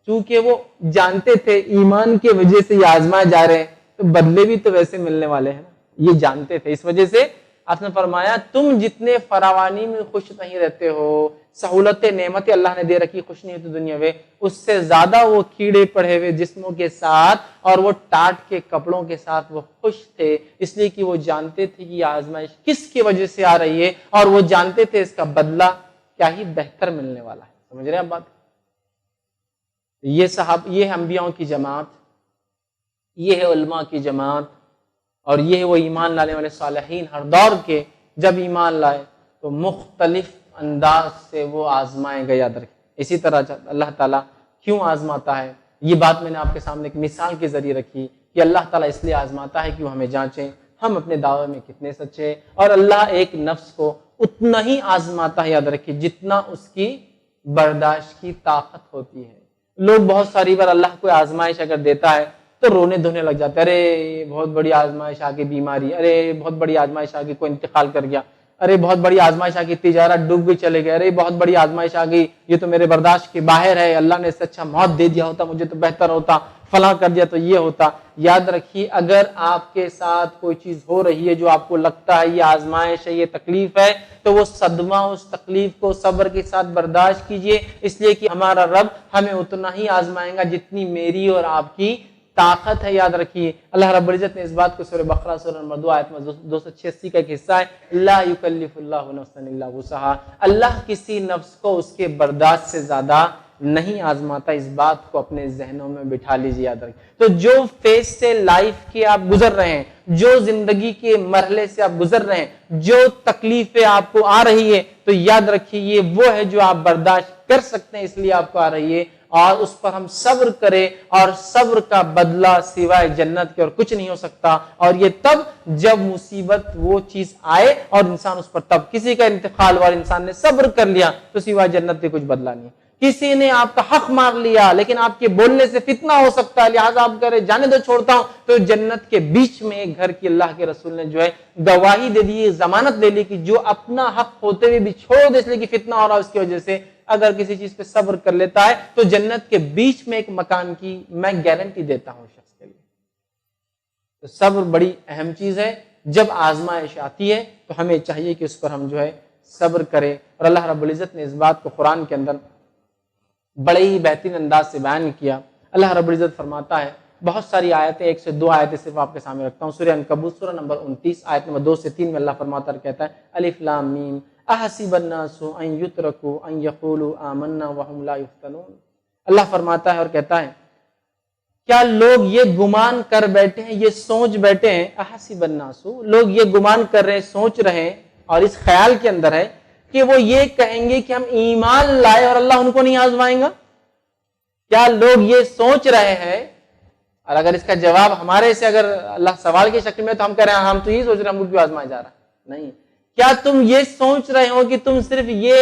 A: چونکہ وہ جانتے تھے ایمان کی وجہ سے یہ آزمائے جا رہے ہیں تو بدلے بھی تو ویسے ملنے والے ہیں نا، یہ جانتے تھے. اس وجہ سے آپ نے فرمایا تم جتنے فراوانی میں خوش نہیں رہتے ہو، سہولت نعمت اللہ نے دے رکھی، خوش نہیں ہوتی دنیا میں، اس سے زیادہ وہ کیڑے پڑے ہوئے جسموں کے ساتھ اور وہ ٹاٹ کے کپڑوں کے ساتھ وہ خوش تھے، اس لیے کہ وہ جانتے تھے کہ یہ آزمائش کس کی وجہ سے آ رہی ہے، اور وہ جانتے تھے اس کا بدلہ کیا ہی بہتر ملنے والا ہے. سمجھ رہے ہیں آپ بات؟ یہ ہے انبیاءوں کی جماعت، یہ ہے علماء کی جماعت، اور یہ ہے وہ ایمان لانے والے صالحین. ہر دور کے جب ایمان لائے تو مختلف انداز سے وہ آزمائے گئے. یاد رکھیں اسی طرح اللہ تعالیٰ کیوں آزماتا ہے، یہ بات میں نے آپ کے سامنے ایک مثال کے ذریعے رکھی کہ اللہ تعالیٰ اس لیے آزماتا ہے کہ وہ ہمیں جانچیں ہم اپنے دعوے میں کتنے سچے، اور اللہ ایک نفس کو اتنا ہی آزماتا ہے، یاد رکھیے جتنا اس کی برداشت کی طاقت ہوتی ہے. لوگ بہت ساری بار اللہ کو آزمائش اگر دیتا ہے تو رونے دھونے لگ جاتے ہیں، ارے بہت بڑی آزمائش آ گئی بیماری، ارے بہت بڑی آزمائش آ گئی کوئی انتقال کر گیا، ارے بہت بڑی آزمائش آ گئی تجارت ڈوب گئی چلے گئے، ارے بہت بڑی آزمائش آ گئی یہ تو میرے برداشت کے باہر ہے، اللہ نے اس سے اچھا موت دے دیا ہوتا مجھے تو بہتر ہوتا، فلاں کر دیا تو یہ ہوتا. یاد رکھیے اگر آپ کے ساتھ کوئی چیز ہو رہی ہے جو آپ کو لگتا ہے یہ آزمائش ہے، یہ تکلیف ہے، تو وہ صدمہ اس تکلیف کو صبر کے ساتھ برداشت کیجئے، اس لیے کہ ہمارا رب ہمیں اتنا ہی آزمائے گا جتنی میری اور آپ کی طاقت ہے. یاد رکھیے اللہ رب العزت نے اس بات کو سورہ بقرہ سورہ نمبر 2 آیت 286 کا ایک حصہ ہے، لا یکلف اللہ نفسا الا وسعها، اللہ کسی نفس کو اس کے برداشت سے زیادہ نہیں آزماتا. اس بات کو اپنے ذہنوں میں بٹھا لیجیے. یاد رکھیں تو جو فیز سے لائف کے آپ گزر رہے ہیں، جو زندگی کے مرحلے سے آپ گزر رہے ہیں، جو تکلیفیں آپ کو آ رہی ہے، تو یاد رکھیے یہ وہ ہے جو آپ برداشت کر سکتے ہیں، اس لیے آپ کو آ رہی ہے، اور اس پر ہم صبر کریں، اور صبر کا بدلہ سوائے جنت کے اور کچھ نہیں ہو سکتا. اور یہ تب جب مصیبت وہ چیز آئے اور انسان اس پر تب کسی کا انتقال ہوا اور انسان نے صبر کر لیا تو سوائے جنت کے کچھ بدلہ نہیں. کسی نے آپ کا حق مار لیا لیکن آپ کے بولنے سے فتنہ ہو سکتا ہے لہٰذا آپ کرے جانے دو چھوڑتا ہوں، تو جنت کے بیچ میں ایک گھر کی اللہ کے رسول نے جو ہے گواہی دے دی، ضمانت دے لی کہ جو اپنا حق ہوتے ہوئے بھی چھوڑ دے اس لیے کہ فتنہ ہو رہا اس کی وجہ سے، اگر کسی چیز پہ صبر کر لیتا ہے تو جنت کے بیچ میں ایک مکان کی میں گارنٹی دیتا ہوں شخص کے لیے. تو صبر بڑی اہم چیز ہے. جب آزمائش آتی ہے تو ہمیں چاہیے کہ اس پر ہم جو ہے صبر کریں. اور اللہ رب العزت نے اس بات کو قرآن کے اندر بڑے ہی بہترین انداز سے بیان کیا۔ اللہ رب العزت فرماتا ہے، بہت ساری آیتیں، 1 سے 2 آیتیں صرف آپ کے سامنے رکھتا ہوں۔ سورہ عنکبوت سورہ نمبر 29 آیت نمبر 2 سے 3 میں اللہ فرماتا ہے، کہتا ہے الف لام میم احسب الناس ان یترکوا ان یقولوا آمنا وهم لا یفتنون۔ اللہ فرماتا ہے اور کہتا ہے کیا لوگ یہ گمان کر بیٹھے ہیں، یہ سوچ بیٹھے ہیں، احسب الناس، لوگ یہ گمان کر رہے ہیں، سوچ رہے ہیں اور اس خیال کے اندر ہے کہ وہ یہ کہیں گے کہ ہم ایمان لائے اور اللہ ان کو نہیں آزمائیں گا؟ کیا لوگ یہ سوچ رہے ہیں؟ اور اگر اس کا جواب ہمارے سے اگر اللہ سوال کی شکل میں، تو ہم کہہ رہے ہیں ہم تو یہ سوچ رہے ہیں ہم کو کیوں آزمایا جا رہا ہے؟ نہیں۔ کیا تم یہ سوچ رہے ہو کہ تم صرف یہ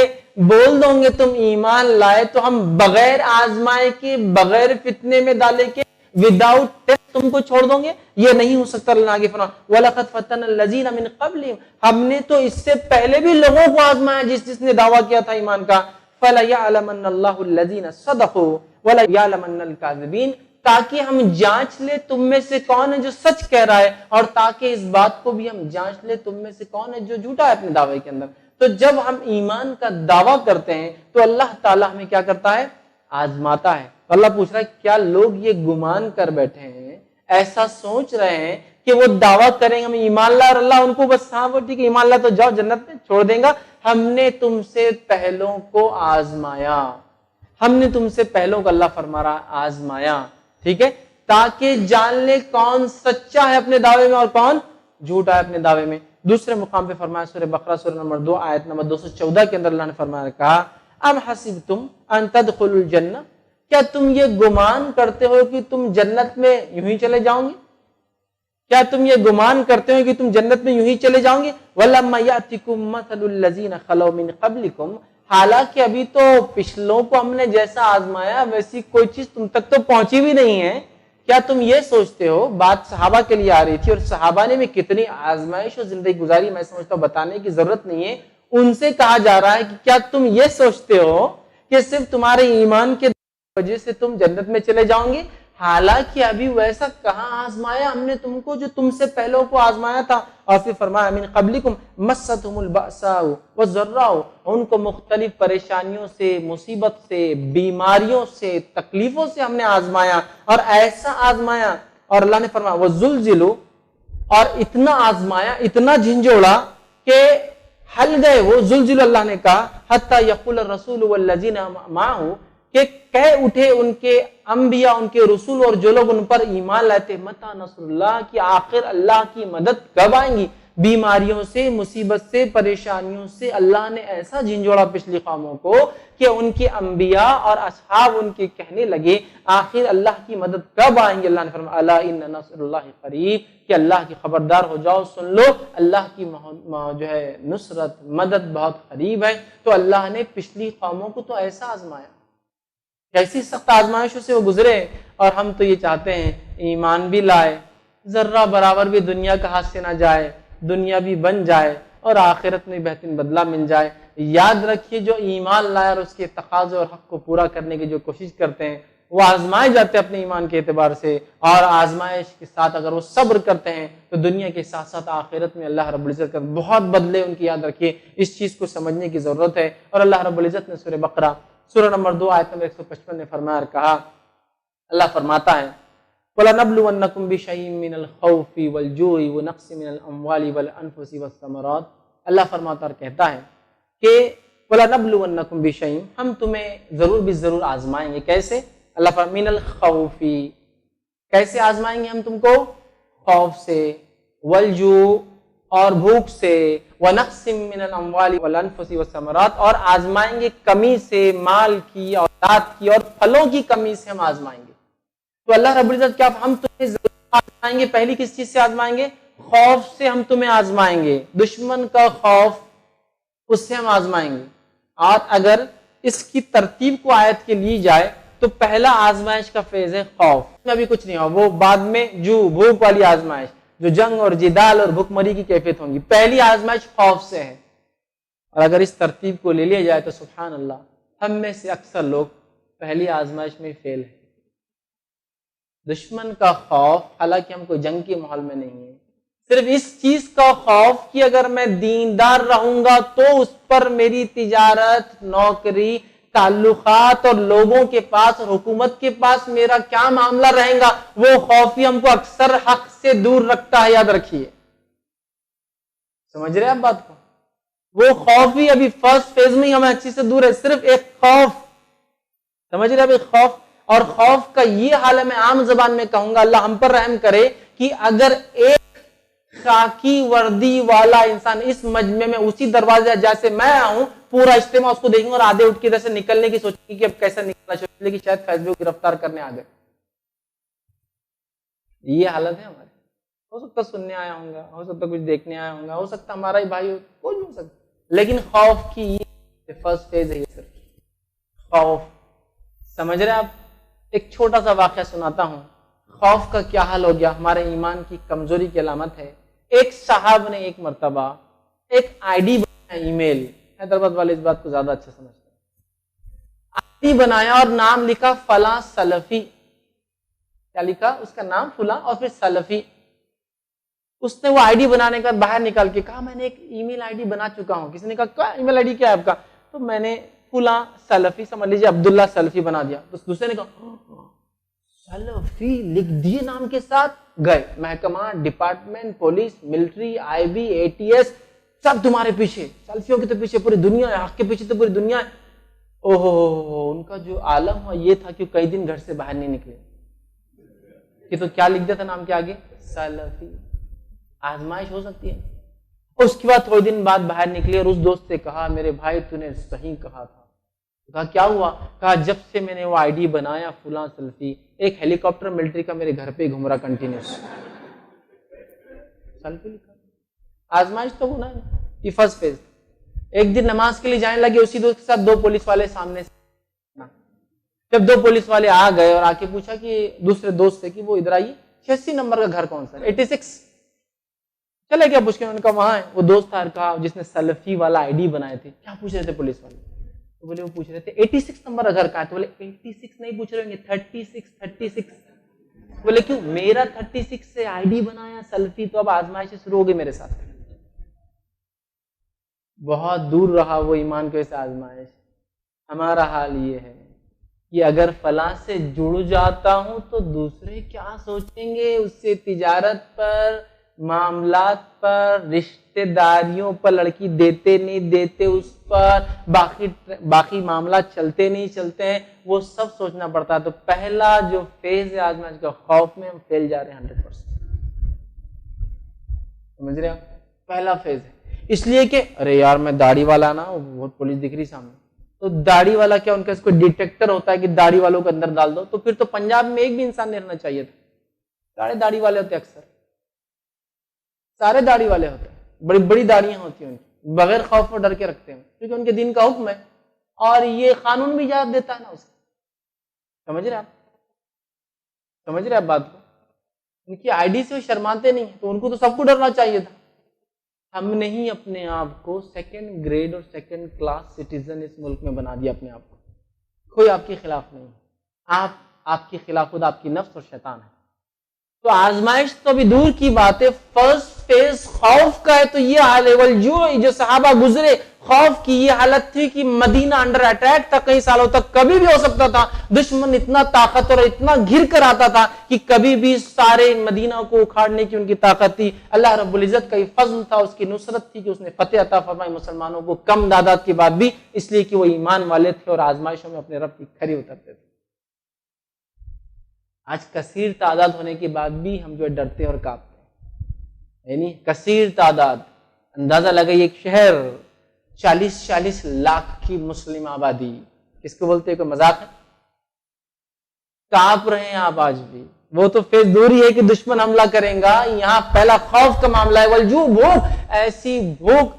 A: بول دو گے تم ایمان لائے تو ہم بغیر آزمائے کے، بغیر فتنے میں ڈالے کے، وداؤٹ ٹیسٹ تم کو چھوڑ دو گے؟ یہ نہیں ہو سکتا۔ اللہ آگے فرمایا وَلَقَدْ فَتَنَّا الَّذِينَ مِن قَبْلِهِمْ، ہم نے تو اس سے پہلے بھی لوگوں کو آزمایا جس نے دعویٰ کیا تھا ایمان کا۔ فَلَيَعْلَمَنَّ اللَّهُ الَّذِينَ صَدَقُوا وَلَيَعْلَمَنَّ الْكَاذِبِينَ، تاکہ ہم جانچ لے تم میں سے کون ہے جو سچ کہہ رہا ہے، اور تاکہ اس بات کو بھی ہم جانچ لے تم میں سے کون ہے جو جھوٹا ہے اپنے دعوے کے اندر۔ تو جب ہم ایمان کا دعویٰ کرتے ہیں تو اللہ تعالیٰ ہمیں کیا کرتا ہے؟ آزماتا ہے۔ اللہ پوچھ رہا ہے کیا لوگ یہ گمان کر بیٹھے ہیں، ایسا سوچ رہے ہیں کہ وہ دعویٰ کریں گے ہم ایمان لائے، اور اللہ ان کو بس ہاں وہ ٹھیک ہے ایمان لائے تو جاؤ جنت میں چھوڑ دیں گا؟ ہم نے تم سے پہلوں کو آزمایا، ہم نے تم سے پہلوں کو اللہ فرما رہا آزمایا، ٹھیک ہے، تاکہ جان لے کون سچا ہے اپنے دعوے میں اور کون جھوٹا ہے اپنے دعوے میں۔ دوسرے مقام پہ فرمایا سورہ بقرہ سورہ نمبر 2 آیت نمبر 214 کے اندر اللہ نے فرمایا، کہا ام حسبتم ان تدخلوا الجنہ، کیا تم یہ گمان کرتے ہو کہ تم جنت میں یوں ہی چلے جاؤ گے؟ کیا تم یہ گمان کرتے ہو کہ تم جنت میں یوں ہی چلے جاؤ گے؟ وَلَمَّا يَأْتِكُمْ مَثَلُ الَّذِينَ خَلَوْا مِن قَبْلِكُمْ، حالانکہ ابھی تو پچھلوں کو ہم نے جیسا آزمایا ویسی کوئی چیز تم تک تو پہنچی بھی نہیں ہے۔ کیا تم یہ سوچتے ہو؟ بات صحابہ کے لیے آ رہی تھی، اور صحابہ نے بھی کتنی آزمائش اور زندگی گزاری، میں سمجھتا ہوں بتانے کی ضرورت نہیں ہے۔ ان سے کہا جا رہا ہے کہ کیا تم یہ سوچتے ہو کہ صرف تمہارے ایمان کے وجہ سے تم جنت میں چلے جاؤ گے؟ حالانکہ ابھی ویسا کہاں آزمایا ہم نے تم کو جو تم سے پہلوں کو آزمایا تھا۔ اور پھر فرمایا من قبلکم مستہم البأساء والضراء، ان کو مختلف پریشانیوں سے، مصیبت سے، بیماریوں سے، تکلیفوں سے ہم نے آزمایا، اور ایسا آزمایا، اور اللہ نے فرمایا وزلزلوا، اور اتنا آزمایا، اتنا جھنجھوڑا کہ ہل گئے وہ، زلزلوا اللہ نے کہا حتی یقول الرسول والذین معہ، کہ کہہ اٹھے ان کے انبیاء، ان کے رسول اور جو لوگ ان پر ایمان لاتے، متی نصر اللہ، کہ آخر اللہ کی مدد کب آئیں گی؟ بیماریوں سے، مصیبت سے، پریشانیوں سے اللہ نے ایسا جھنجھوڑا پچھلی قوموں کو کہ ان کے انبیاء اور اصحاب ان کے کہنے لگے آخر اللہ کی مدد کب آئیں گے؟ اللہ نے فرمایا الا ان نصر اللہ قریب، کہ اللہ کی خبردار ہو جاؤ، سن لو اللہ کی جو ہے نصرت، مدد بہت قریب ہے۔ تو اللہ نے پچھلی قوموں کو تو ایسا آزمایا، کیسی سخت آزمائشوں سے وہ گزرے، اور ہم تو یہ چاہتے ہیں ایمان بھی لائے، ذرہ برابر بھی دنیا کا ہاتھ سے نہ جائے، دنیا بھی بن جائے اور آخرت میں بہترین بدلہ مل جائے۔ یاد رکھیے جو ایمان لائے اور اس کے تقاضے اور حق کو پورا کرنے کی جو کوشش کرتے ہیں وہ آزمائے جاتے ہیں اپنے ایمان کے اعتبار سے، اور آزمائش کے ساتھ اگر وہ صبر کرتے ہیں تو دنیا کے ساتھ ساتھ آخرت میں اللہ رب العزت کا بہت بدلے ان کی، یاد رکھیے اس چیز کو سمجھنے کی ضرورت ہے۔ اور اللہ رب العزت نے سورہ بقرہ سورہ نمبر 2 آیت نمبر 155 میں فرمایا اور کہا، اللہ فرماتا ہے وَلَنَبْلُوَنَّكُمْ بِشَيْءٍ مِّنَ الْخَوْفِ وَالْجُوعِ وَنَقْصٍ مِّنَ الْأَمْوَالِ وَالْأَنفُسِ وَالثَّمَرَاتِ، اللہ فرماتا اور کہتا ہے کہ وَلَنَبْلُوَنَّكُمْ بِشَيْءٍ، ہم تمہیں ضرور بھی ضرور آزمائیں گے۔ کیسے؟ اللہ فرماتا مِّنَ الْخَوْفِ، کیسے آزمائیں گے ہم تم کو؟ خوف سے، وَالْجُوعِ، اور بھوک سے، وَنَقْصٍ مِّنَ الْأَمْوَالِ وَالْأَنفُسِ وَالثَّمَرَاتِ، اور آزمائیں گے کمی سے، مال کی، اولاد کی اور پھلوں کی کمی سے ہم آزمائیں گے۔ تو اللہ رب العزت کیا ہم تمہیں ضرور آزمائیں گے؟ پہلی کس چیز سے آزمائیں گے؟ خوف سے ہم تمہیں آزمائیں گے، دشمن کا خوف، اس سے ہم آزمائیں گے۔ اور اگر اس کی ترتیب کو آیت کے لی جائے تو پہلا آزمائش کا فیز ہے خوف، میں ابھی کچھ نہیں ہوا، وہ بعد میں جو بھوک والی آزمائش، جو جنگ اور جدال اور بھوک مری کی کیفیت ہوں گی، پہلی آزمائش خوف سے ہے۔ اور اگر اس ترتیب کو لے لیا جائے تو سبحان اللہ، ہم میں سے اکثر لوگ پہلی آزمائش میں فیل ہیں۔ دشمن کا خوف، حالانکہ ہم کوئی جنگ کے ماحول میں نہیں ہیں، صرف اس چیز کا خوف کہ اگر میں دیندار رہوں گا تو اس پر میری تجارت، نوکری، تعلقات اور لوگوں کے پاس اور حکومت کے پاس میرا کیا معاملہ رہے گا، وہ خوف ہی ہم کو اکثر حق سے دور رکھتا ہے. یاد رکھیے، سمجھ رہے آپ بات کو؟ وہ خوف ہی ابھی فرسٹ فیز میں ہی ہمیں اچھی سے دور ہے. صرف ایک خوف، سمجھ رہے ایک خوف. اور خوف کا یہ حال ہے، میں عام زبان میں کہوں گا، اللہ ہم پر رحم کرے، کہ اگر ایک خاکی وردی والا انسان اس مجمع میں اسی دروازے جیسے میں آؤں، پورا اجتماع اس کو دیکھیں گے اور آدھے اٹھ کے ادھر سے نکلنے کی سوچیں گے کہ اب کیسا نکلنا چاہیے، لیکن شاید فیض کو گرفتار کرنے آ گئے. یہ حالت ہے ہماری. ہو سکتا سننے آیا ہوں گا، ہو سکتا کچھ دیکھنے آیا ہوں گا، ہو سکتا ہمارا ہی بھائی ہو، کوئی نہیں ہو سکتا. لیکن خوف کی یہ فرسٹ فیز ہے، یہ صرف خوف. سمجھ رہے آپ؟ ایک چھوٹا سا واقعہ سناتا ہوں. خوف کا کیا حال ہو گیا، ہمارے ایمان کی کمزوری کی علامت ہے. ایک صاحب نے ایک مرتبہ ایک آئی ڈی بنایا، ای میل، حیدرآباد والے اس بات کو زیادہ اچھا سمجھتے ہیں. آئی ڈی بنایا اور نام لکھا فلاں سلفی. کیا لکھا؟ اس کا نام فلاں اور پھر سلفی. اس نے وہ آئی ڈی بنانے کا باہر نکال کے کہا میں نے ایک ای میل آئی ڈی بنا چکا ہوں. کسی نے کہا کیا ای میل آئی ڈی کیا ہے آپ کا؟ تو میں نے فلاں سلفی، سمجھ لیجیے عبداللہ سلفی بنا دیا. تو دوسرے نے کہا سلفی لکھ دیے نام کے ساتھ. گئے محکمہ، department, police, military, I B, A T S, سب تمہارے پیچھے. سلفیوں کے تو پیچھے پوری دنیا ہے، حق کے پیچھے تو پوری دنیا ہے. ان کا جو عالم ہوا یہ تھا کہ کئی دن گھر سے باہر نہیں نکلے. کہ تو کیا لکھ دیا تھا نام کے آگے؟ سلفی. آزمائش ہو سکتی ہے. اس کے بعد تھوڑے دن بعد باہر نکلے اور اس دوست سے کہا میرے بھائی تو نے صحیح کہا تھا. کہا کیا ہوا؟ کہا جب سے میں نے وہ آئی ڈی بنایا فلاں سلفی، ایک ہیلی کاپٹر ملٹری کا میرے گھر پہ گھوم رہا کنٹینیوس. سلفی لکھا. آزمائش تو ہونا ہے. یہ فرسٹ فیز. ایک دن نماز کے لیے جانے لگے اسی دوست کے ساتھ، دو پولیس والے سامنے سے. جب دو پولیس والے آ گئے اور آ کے پوچھا کہ دوسرے دوست سے کہ وہ ادھر آئیے، 86 نمبر کا گھر کون سا؟ 86. چلے کیا پوچھ کے؟ ان کا وہاں ہے. وہ دوست تھا کہا جس نے سلفی والا آئی ڈی بنائے تھے. کیا پوچھ رہے تھے پولیس والے؟ تو بولے وہ پوچھ رہے تھے 86 نمبر کا گھر کہاں ہے؟ تو بولے 86 نہیں پوچھ رہے ہوں گے، 36. بولے کیوں؟ میرا 36 سے آئی ڈی بنایا سلفی، تو اب آزمائش شروع ہو گئی میرے ساتھ. بہت دور رہا وہ ایمان کو اس آزمائش. ہمارا حال یہ ہے کہ اگر فلاں سے جڑ جاتا ہوں تو دوسرے کیا سوچیں گے، اس سے تجارت پر، معاملات پر، رشتہ داریوں پر، لڑکی دیتے نہیں دیتے اس پر، باقی معاملات چلتے نہیں چلتے ہیں، وہ سب سوچنا پڑتا ہے. تو پہلا جو فیز ہے آزمائش کا، خوف میں ہم فیل جا رہے ہیں 100%. سمجھ رہے آپ؟ پہلا فیز ہے. اس لیے کہ ارے یار میں داڑھی والا نا، بہت پولیس دکھ رہی سامنے. تو داڑھی والا کیا ان کا اس کو ڈیٹیکٹر ہوتا ہے کہ داڑھی والوں کو اندر ڈال دو؟ تو پھر تو پنجاب میں ایک بھی انسان نہیں رہنا چاہیے تھا. سارے داڑھی والے ہوتے، اکثر سارے داڑھی والے ہوتے ہیں، بڑی بڑی داڑیاں ہوتی ہیں ان کی، بغیر خوف اور ڈر کے رکھتے ہیں کیونکہ ان کے دین کا حکم ہے اور یہ قانون بھی اجازت دیتا ہے نا اسے. سمجھ رہے آپ؟ سمجھ رہے آپ بات کو؟ ان کی آئی ڈی سے وہ شرماتے نہیں ہیں، تو ان کو تو سب کو ڈرنا چاہیے تھا. ہم نے ہی اپنے آپ کو سیکنڈ گریڈ اور سیکنڈ کلاس سٹیزن اس ملک میں بنا دیا اپنے آپ کو. کوئی آپ کے خلاف نہیں، آپ کے خلاف خود آپ کی نفس اور شیطان ہے. تو آزمائش تو ابھی دور کی بات ہے، فرسٹ فیز خوف کا ہے. تو یہ حال ہے والجوع، جو صحابہ گزرے خوف کی یہ حالت تھی کہ مدینہ انڈر اٹیک تھا کئی سالوں تک. کبھی بھی ہو سکتا تھا، دشمن اتنا طاقت اور اتنا گھر کر آتا تھا کہ کبھی بھی سارے مدینہ کو اکھاڑنے کی ان کی طاقت تھی. اللہ رب العزت کا یہ فضل تھا، اس کی نصرت تھی کہ اس نے فتح عطا فرمائی مسلمانوں کو کم تعداد کے بعد بھی، اس لیے کہ وہ ایمان والے تھے اور آزمائشوں میں اپنے رب کی کھری اترتے تھے. آج کثیر تعداد ہونے کے بعد بھی ہم جو ڈرتے اور کانپتے ہیں. یعنی کثیر تعداد، اندازہ لگائیے ایک شہر 40 لاکھ کی مسلم آبادی، کس کو بولتے ہیں؟ کوئی مذاق ہے؟ کانپ رہے ہیں آپ آج بھی. وہ تو فیض دور ہی ہے کہ دشمن حملہ کریں گا، یہاں پہلا خوف کا معاملہ ہے. والجوع، بھوک، ایسی بھوک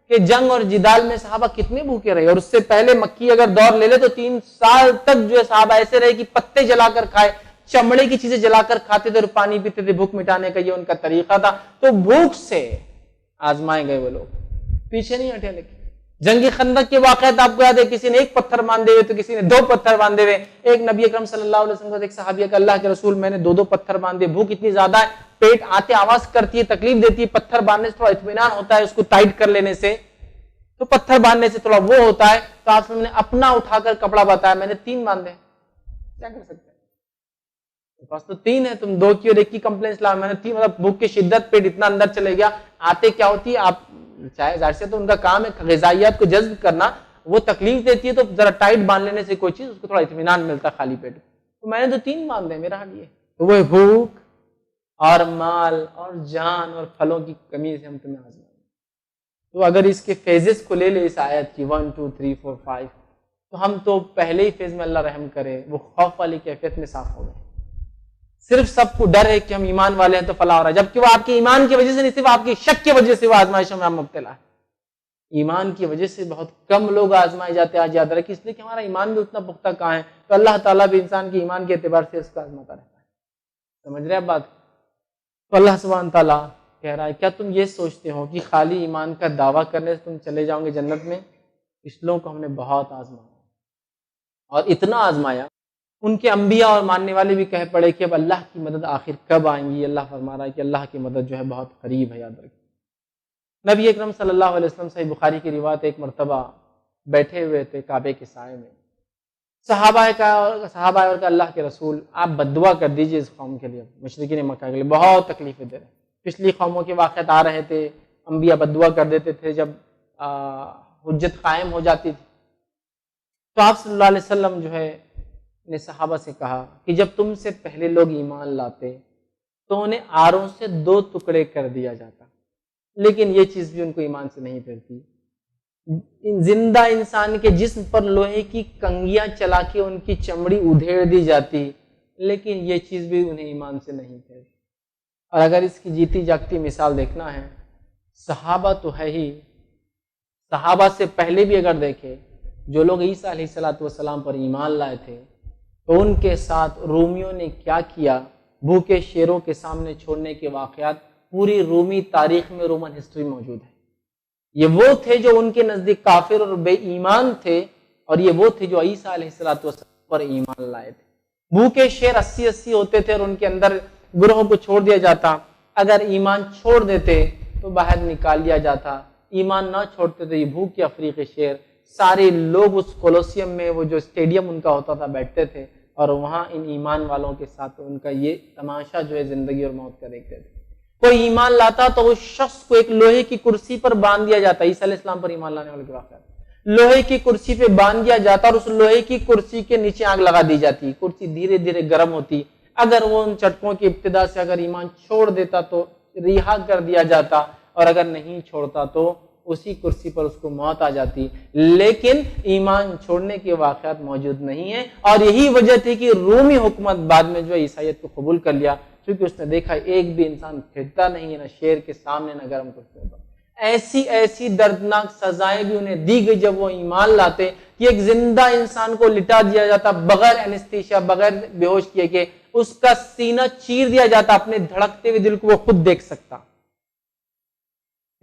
A: کہ جنگ اور جدال میں صحابہ کتنے بھوکے رہے. اور اس سے پہلے مکی اگر دور لے لے تو 3 سال تک جو ہے صحابہ ایسے رہے کہ پتے جلا کر کھائے، چمڑے کی چیزیں جلا کر کھاتے تھے اور پانی پیتے تھے. بھوک مٹانے کا یہ ان کا طریقہ تھا. تو بھوک سے آزمائے گئے وہ لوگ، پیچھے نہیں ہٹے. لیکن جنگ خندق کے واقعات آپ کو یاد ہے، کسی نے 1 پتھر باندھے ہوئے تو کسی نے 2 پتھر باندھے ہوئے. ایک نبی اکرم صلی اللہ علیہ وسلم ایک صحابی کہ اللہ کے رسول میں نے 2 پتھر باندھے، بھوک اتنی زیادہ ہے، پیٹ آتے آواز کرتی ہے، تکلیف دیتی ہے، پتھر باندھنے سے تھوڑا اطمینان ہوتا ہے اس کو ٹائٹ کر لینے سے. تو پتھر باندھنے سے تھوڑا وہ ہوتا ہے، تو آپ نے اپنا اٹھا کر کپڑا بتایا، میں نے 3 باندھے، کیا کر سکتے ہیں؟ بس تو 3 ہے، تم 2 کی اور 1 کی کمپلینس لا، میں نے 3، مطلب بھوک کی شدت پیٹ اتنا اندر چلے گیا، آتے کیا ہوتی ہے، آپ چاہے ظاہر سے تو ان کا کام ہے غذائیات کو جذب کرنا، وہ تکلیف دیتی ہے تو ذرا ٹائٹ باندھ لینے سے کوئی چیز اس کو تھوڑا اطمینان ملتا ہے خالی پیٹ، تو میں نے تو 3 باندھے، میرا حال یہ، تو وہ بھوک اور مال اور جان اور پھلوں کی کمی سے ہم تمہیں آزمائیں۔ تو اگر اس کے فیزز کو لے لے اس آیت کی 1 2 3 4 5، تو ہم تو پہلے ہی فیز میں اللہ رحم کرے وہ خوف والی کیفیت میں صاف ہو گئے۔ صرف سب کو ڈر ہے کہ ہم ایمان والے ہیں تو فلاح ہو رہا ہے، جبکہ وہ آپ کے ایمان کی وجہ سے نہیں، صرف آپ کی شک کی وجہ سے وہ آزمائشوں میں ہم مبتلا ہے۔ ایمان کی وجہ سے بہت کم لوگ آزمائے جاتے ہیں، آج یاد رکھیں، اس لیے کہ ہمارا ایمان بھی اتنا پختہ کہاں ہے، تو اللہ تعالیٰ بھی انسان کے ایمان کے اعتبار سے اس کو آزماتا رہتا ہے۔ سمجھ رہے ہیں بات؟ تو اللہ سبحانہ تعالیٰ کہہ رہا ہے کیا تم یہ سوچتے ہو کہ خالی ایمان کا دعویٰ کرنے سے تم چلے جاؤ گے جنت میں؟ اس لوگوں کو ہم نے بہت آزمایا، اور اتنا آزمایا ان کے انبیاء اور ماننے والے بھی کہہ پڑے کہ اب اللہ کی مدد آخر کب آئیں گی؟ اللہ فرما رہا ہے کہ اللہ کی مدد جو ہے بہت قریب ہے، یاد رکھیں۔ نبی اکرم صلی اللہ علیہ وسلم صحیح بخاری کی روایت، ایک مرتبہ بیٹھے ہوئے تھے کعبے کے سائے میں، صحابہ اور کہ اللہ کے رسول آپ بد دعا کر دیجئے اس قوم کے لیے، مشرکین مکہ کے لیے بہت تکلیفیں دے رہے ہیں، پچھلی قوموں کے واقعات آ رہے تھے، انبیاء بد دعا کر دیتے تھے جب حجت قائم ہو جاتی تھی، تو آپ صلی اللہ علیہ وسلم جو ہے نے صحابہ سے کہا کہ جب تم سے پہلے لوگ ایمان لاتے تو انہیں آروں سے 2 ٹکڑے کر دیا جاتا، لیکن یہ چیز بھی ان کو ایمان سے نہیں پھیرتی۔ زندہ انسان کے جسم پر لوہے کی کنگیاں چلا کے ان کی چمڑی ادھیڑ دی جاتی، لیکن یہ چیز بھی انہیں ایمان سے نہیں پھیرتی۔ اور اگر اس کی جیتی جاگتی مثال دیکھنا ہے، صحابہ تو ہے ہی، صحابہ سے پہلے بھی اگر دیکھیں جو لوگ عیسیٰ علیہ السلام پر ایمان لائے تھے تو ان کے ساتھ رومیوں نے کیا کیا، بھوکے شیروں کے سامنے چھوڑنے کے واقعات پوری رومی تاریخ میں، رومن ہسٹری موجود ہے۔ یہ وہ تھے جو ان کے نزدیک کافر اور بے ایمان تھے، اور یہ وہ تھے جو عیسیٰ علیہ السلام پر ایمان لائے تھے۔ بھوکے شیر 80 ہوتے تھے اور ان کے اندر گروہوں کو چھوڑ دیا جاتا، اگر ایمان چھوڑ دیتے تو باہر نکال لیا جاتا، ایمان نہ چھوڑتے تو یہ بھوکے افریقی شیر سارے لوگ اس کولوسیم میں، وہ جو اسٹیڈیم ان کا ہوتا تھا، بیٹھتے تھے اور وہاں ان ایمان والوں کے ساتھ ان کا یہ تماشا جو ہے زندگی اور موت کا دیکھتے تھے۔ کوئی ایمان لاتا تو اس شخص کو ایک لوہے کی کرسی پر باندھ دیا جاتا، عیسیٰ علیہ السلام پر ایمان لانے والے کے واقعات، لوہے کی کرسی پہ باندھ دیا جاتا اور اس لوہے کی کرسی کے نیچے آگ لگا دی جاتی، کرسی دھیرے دھیرے گرم ہوتی، اگر وہ ان چٹکوں کی ابتدا سے اگر ایمان چھوڑ دیتا تو رہا کر دیا جاتا، اور اگر نہیں چھوڑتا تو اسی کرسی پر اس کو موت آ جاتی، لیکن ایمان چھوڑنے کے واقعات موجود نہیں ہیں، اور یہی وجہ تھی کہ رومی حکومت بعد میں جو ہے عیسائیت کو قبول کر لیا، کیونکہ اس نے دیکھا ایک بھی انسان پھرتا نہیں ہے، نہ شیر کے سامنے نہ گرم کرتے ہوتا۔ ایسی دردناک سزائیں بھی انہیں دی گئی جب وہ ایمان لاتے کہ ایک زندہ انسان کو لٹا دیا جاتا بغیر اینستھیشیا، بغیر بے ہوش کیے کہ اس کا سینہ چیر دیا جاتا، اپنے دھڑکتے ہوئے دل کو وہ خود دیکھ سکتا۔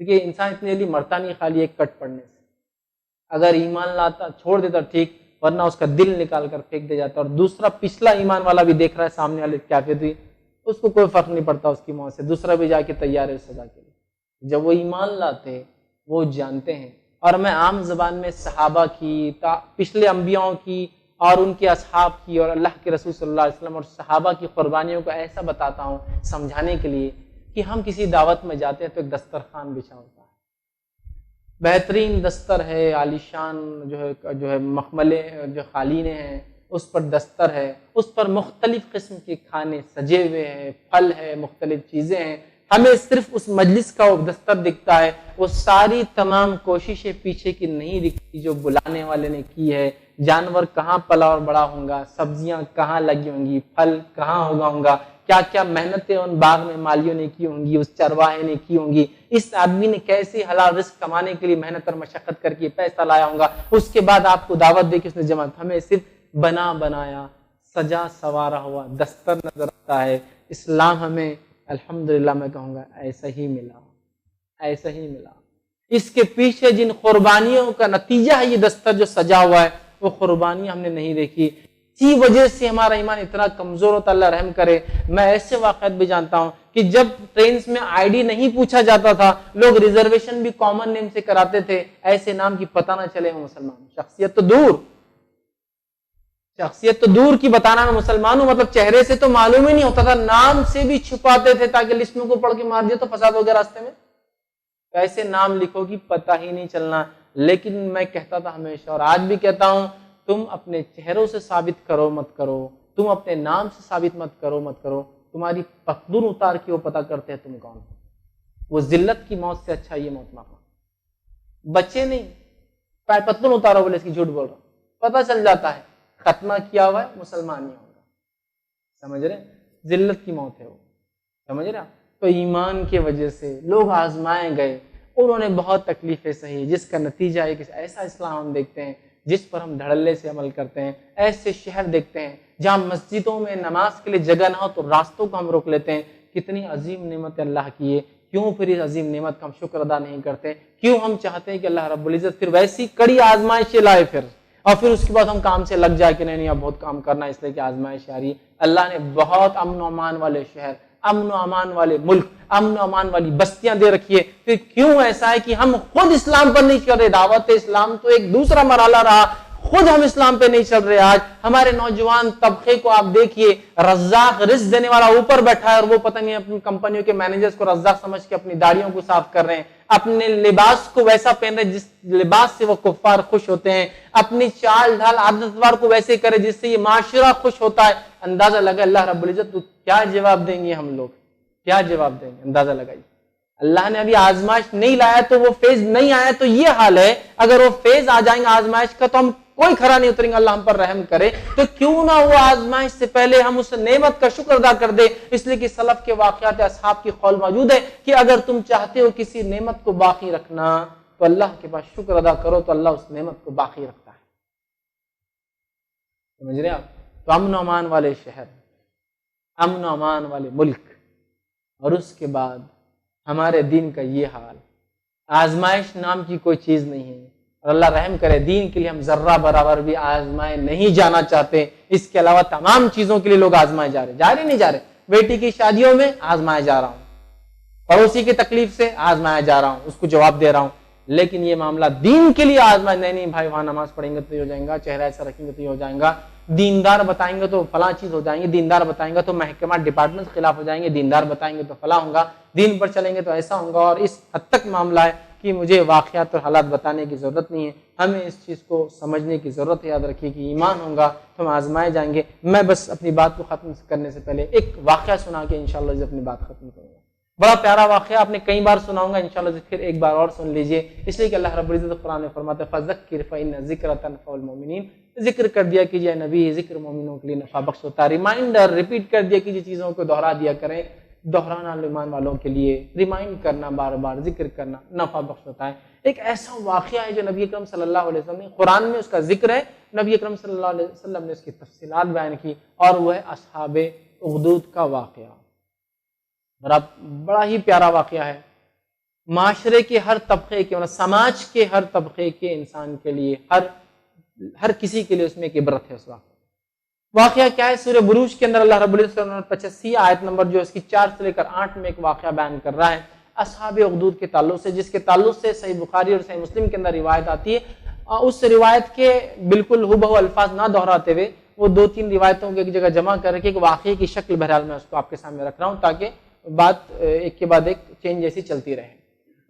A: دیکھیے انسان اتنی جلدی مرتا نہیں خالی ایک کٹ پڑنے سے، اگر ایمان لاتا چھوڑ دیتا ٹھیک، ورنہ اس کا دل نکال کر پھینک دیا جاتا، اور دوسرا پچھلا ایمان والا بھی دیکھ رہا ہے سامنے والے کیا کہتی، اس کو کوئی فرق نہیں پڑتا اس کی موت سے، دوسرا بھی جا کے تیار ہے اس سزا کے لیے۔ جب وہ ایمان لاتے وہ جانتے ہیں، اور میں عام زبان میں صحابہ کی، پچھلے انبیاءوں کی اور ان کے اصحاب کی اور اللہ کے رسول صلی اللہ علیہ وسلم اور صحابہ کی قربانیوں کو ایسا بتاتا ہوں سمجھانے کے لیے کہ ہم کسی دعوت میں جاتے ہیں تو ایک دسترخوان بچھا ہوتا ہے، بہترین دستر ہے، عالیشان جو ہے مخملے جو قالینیں ہیں، اس پر دستر ہے، اس پر مختلف قسم کے کھانے سجے ہوئے ہیں، پھل ہے، مختلف چیزیں ہیں، ہمیں صرف اس مجلس کا وہ دستر دکھتا ہے، وہ ساری تمام کوششیں پیچھے کی نہیں دکھتی جو بلانے والے نے کی ہے، جانور کہاں پلا اور بڑا ہوں گا، سبزیاں کہاں لگی ہوں گی، پھل کہاں ہوگا ہوں گا، کیا کیا محنتیں ان باغ میں مالیوں نے کی ہوں گی، اس چرواہے نے کی ہوں گی، اس آدمی نے کیسے حلال رزق کمانے کے لیے محنت اور مشقت کر کے پیسہ لایا ہوں گا، اس کے بعد آپ کو دعوت دے کے اس نے جمع، ہمیں صرف بنا بنایا سجا سوارا ہوا دستر نظر آتا ہے۔ اسلام ہمیں الحمدللہ میں کہوں گا ایسا ہی ملا، ایسا ہی ملا۔ اس کے پیچھے جن قربانیوں کا نتیجہ ہے یہ دستر جو سجا ہوا ہے، وہ قربانیاں ہم نے نہیں دیکھی۔ کی وجہ سے ہمارا ایمان اتنا کمزور ہوتا، اللہ رحم کرے۔ میں ایسے واقعات بھی جانتا ہوں کہ جب ٹرینز میں آئی ڈی نہیں پوچھا جاتا تھا، لوگ ریزرویشن بھی کامن نیم سے کراتے تھے، ایسے نام کی پتہ نہ چلے میں مسلمان، شخصیت تو دور کی بتانا میں مسلمان ہوں، مطلب چہرے سے تو معلوم ہی نہیں ہوتا تھا، نام سے بھی چھپاتے تھے تاکہ لسٹ میں کو پڑھ کے مار دیا تو فساد ہو گیا راستے میں، ایسے نام لکھو کہ پتہ ہی نہیں چلنا۔ لیکن میں کہتا تھا ہمیشہ اور آج بھی کہتا ہوں، تم اپنے چہروں سے ثابت کرو مت کرو، تم اپنے نام سے ثابت مت کرو، تمہاری پتلون اتار کے وہ پتہ کرتے ہیں تم کون، وہ ذلت کی موت سے اچھا یہ موت معاف۔ بچے نہیں پتلون اتارو بولے اس کی جھوٹ بول رہا، پتہ چل جاتا ہے ختمہ کیا ہوا ہے مسلمان نہیں ہوگا، سمجھ رہے؟ ذلت کی موت ہے وہ، سمجھ رہے؟ تو ایمان کی وجہ سے لوگ آزمائے گئے، انہوں نے بہت تکلیفیں سہی، جس کا نتیجہ ہے کہ ایسا اسلام ہم دیکھتے ہیں جس پر ہم دھڑلے سے عمل کرتے ہیں، ایسے شہر دیکھتے ہیں جہاں مسجدوں میں نماز کے لیے جگہ نہ ہو تو راستوں کو ہم روک لیتے ہیں۔ کتنی عظیم نعمت اللہ کی ہے، کیوں پھر اس عظیم نعمت کا ہم شکر ادا نہیں کرتے؟ کیوں ہم چاہتے ہیں کہ اللہ رب العزت پھر ویسی کڑی آزمائشیں لائے اور پھر اس کے بعد ہم کام سے لگ جائے کہ نہیں اب بہت کام کرنا ہے اس لیے کہ آزمائش آ رہی ہے۔ اللہ نے بہت امن و امان والے شہر، امن و امان والے ملک، امن و امان والی بستیاں دے رکھی ہے، پھر کیوں ایسا ہے کہ ہم خود اسلام پر نہیں چل رہے؟ دعوت اسلام تو ایک دوسرا مرحلہ رہا، خود ہم اسلام پہ نہیں چل رہے۔ آج ہمارے نوجوان طبقے کو آپ دیکھیے، رزاق رزق دینے والا اوپر بیٹھا ہے اور وہ پتہ نہیں اپنی کمپنیوں کے مینیجرز کو رزاق سمجھ کے اپنی داڑھیوں کو صاف کر رہے ہیں، اپنے لباس کو ویسا پہن رہے جس لباس سے وہ کفار خوش ہوتے ہیں، اپنی چال ڈھال عادت وار کو ویسے کرے جس سے یہ معاشرہ خوش ہوتا ہے۔ اندازہ لگا اللہ رب العزت تو کیا جواب دیں گے ہم لوگ، کیا جواب دیں گے؟ اندازہ لگائیے۔ اللہ نے ابھی آزمائش نہیں لایا تو وہ فیض نہیں آیا تو یہ حال ہے، اگر وہ فیض آ جائیں گے آزمائش کا تو ہم کوئی کھڑا نہیں اتریں گے، اللہ ہم پر رحم کرے۔ تو کیوں نہ وہ آزمائش سے پہلے ہم اس نعمت کا شکر ادا کر دیں، اس لیے کہ سلف کے واقعات اصحاب کی قول موجود ہے کہ اگر تم چاہتے ہو کسی نعمت کو باقی رکھنا تو اللہ کے پاس شکر ادا کرو تو اللہ اس نعمت کو باقی رکھتا ہے، سمجھ رہے آپ؟ تو امن و امان والے شہر، امن و امان والے ملک، اور اس کے بعد ہمارے دین کا یہ حال، آزمائش نام کی کوئی چیز نہیں ہے، اور اللہ رحم کرے دین کے لیے ہم ذرہ برابر بھی آزمائے نہیں جانا چاہتے۔ اس کے علاوہ تمام چیزوں کے لیے لوگ آزمائے جا رہے نہیں جا رہے، بیٹی کی شادیوں میں آزمائے جا رہا ہوں، پڑوسی کی تکلیف سے آزمایا جا رہا ہوں، اس کو جواب دے رہا ہوں، لیکن یہ معاملہ دین کے لیے آزمائے نہیں بھائی وہاں نماز پڑھیں گے تو یہ ہو جائے گا، چہرہ ایسا رکھیں گے تو یہ ہو جائے گا، دیندار بتائیں گے تو فلاں چیز ہو جائیں گے، دیندار بتائیں گے تو محکمہ ڈپارٹمنٹ کے خلاف ہو جائیں گے، دیندار بتائیں گے تو فلاں ہوگا، دین پر چلیں گے تو ایسا ہوگا، اور اس حد تک معاملہ ہے کہ مجھے واقعات اور حالات بتانے کی ضرورت نہیں ہے، ہمیں اس چیز کو سمجھنے کی ضرورت ہے۔ یاد رکھیے کہ ایمان ہوگا تو ہم آزمائے جائیں گے۔ میں بس اپنی بات کو ختم کرنے سے پہلے ایک واقعہ سنا کے انشاءاللہ اپنی بات ختم کروں گا۔ بڑا پیارا واقعہ، آپ نے کئی بار سنا ہوگا، انشاءاللہ پھر ایک بار اور سن لیجئے، اس لیے کہ اللہ رب العزت قرآن میں فرماتا ہے فذکر فإن الذکر تنفع المؤمنین، ذکر کر دیا کیجئے نبی، ذکر مومنوں کے لیے نفع بخش ہوتا ہے، ریمائنڈر ریپیٹ کر دیا کیجئے، چیزوں کو دہرا دیا کریں، دہرانا ایمان والوں کے لیے، ریمائنڈ کرنا، بار بار ذکر کرنا نفع بخش ہوتا ہے۔ ایک ایسا واقعہ ہے جو نبی اکرم صلی اللہ علیہ وسلم نے قرآن میں اس کا ذکر ہے، نبی اکرم صلی اللہ علیہ وسلم نے اس کی تفصیلات بیان کی، اور وہ ہے اصحاب اخدود کا واقعہ۔ بڑا ہی پیارا واقعہ ہے، معاشرے کے ہر طبقے کے، سماج کے ہر طبقے کے انسان کے لیے، ہر کسی کے لیے اس میں ایک عبرت ہے۔ اس واقعہ کیا ہے؟ سورہ بروج کے اندر اللہ رب العزت 85 آیت نمبر جو اس کی 4 سے لے کر 8 میں ایک واقعہ بیان کر رہا ہے اصحاب اخدود کے تعلق سے، جس کے تعلق سے صحیح بخاری اور صحیح مسلم کے اندر روایت آتی ہے۔ اس روایت کے بالکل ہو الفاظ نہ دہراتے ہوئے وہ 2-3 روایتوں کو ایک جگہ جمع کر کے ایک واقعے کی شکل بہرحال میں اس کو آپ کے سامنے رکھ رہا ہوں تاکہ بات ایک کے بعد ایک چینج جیسی چلتی رہے۔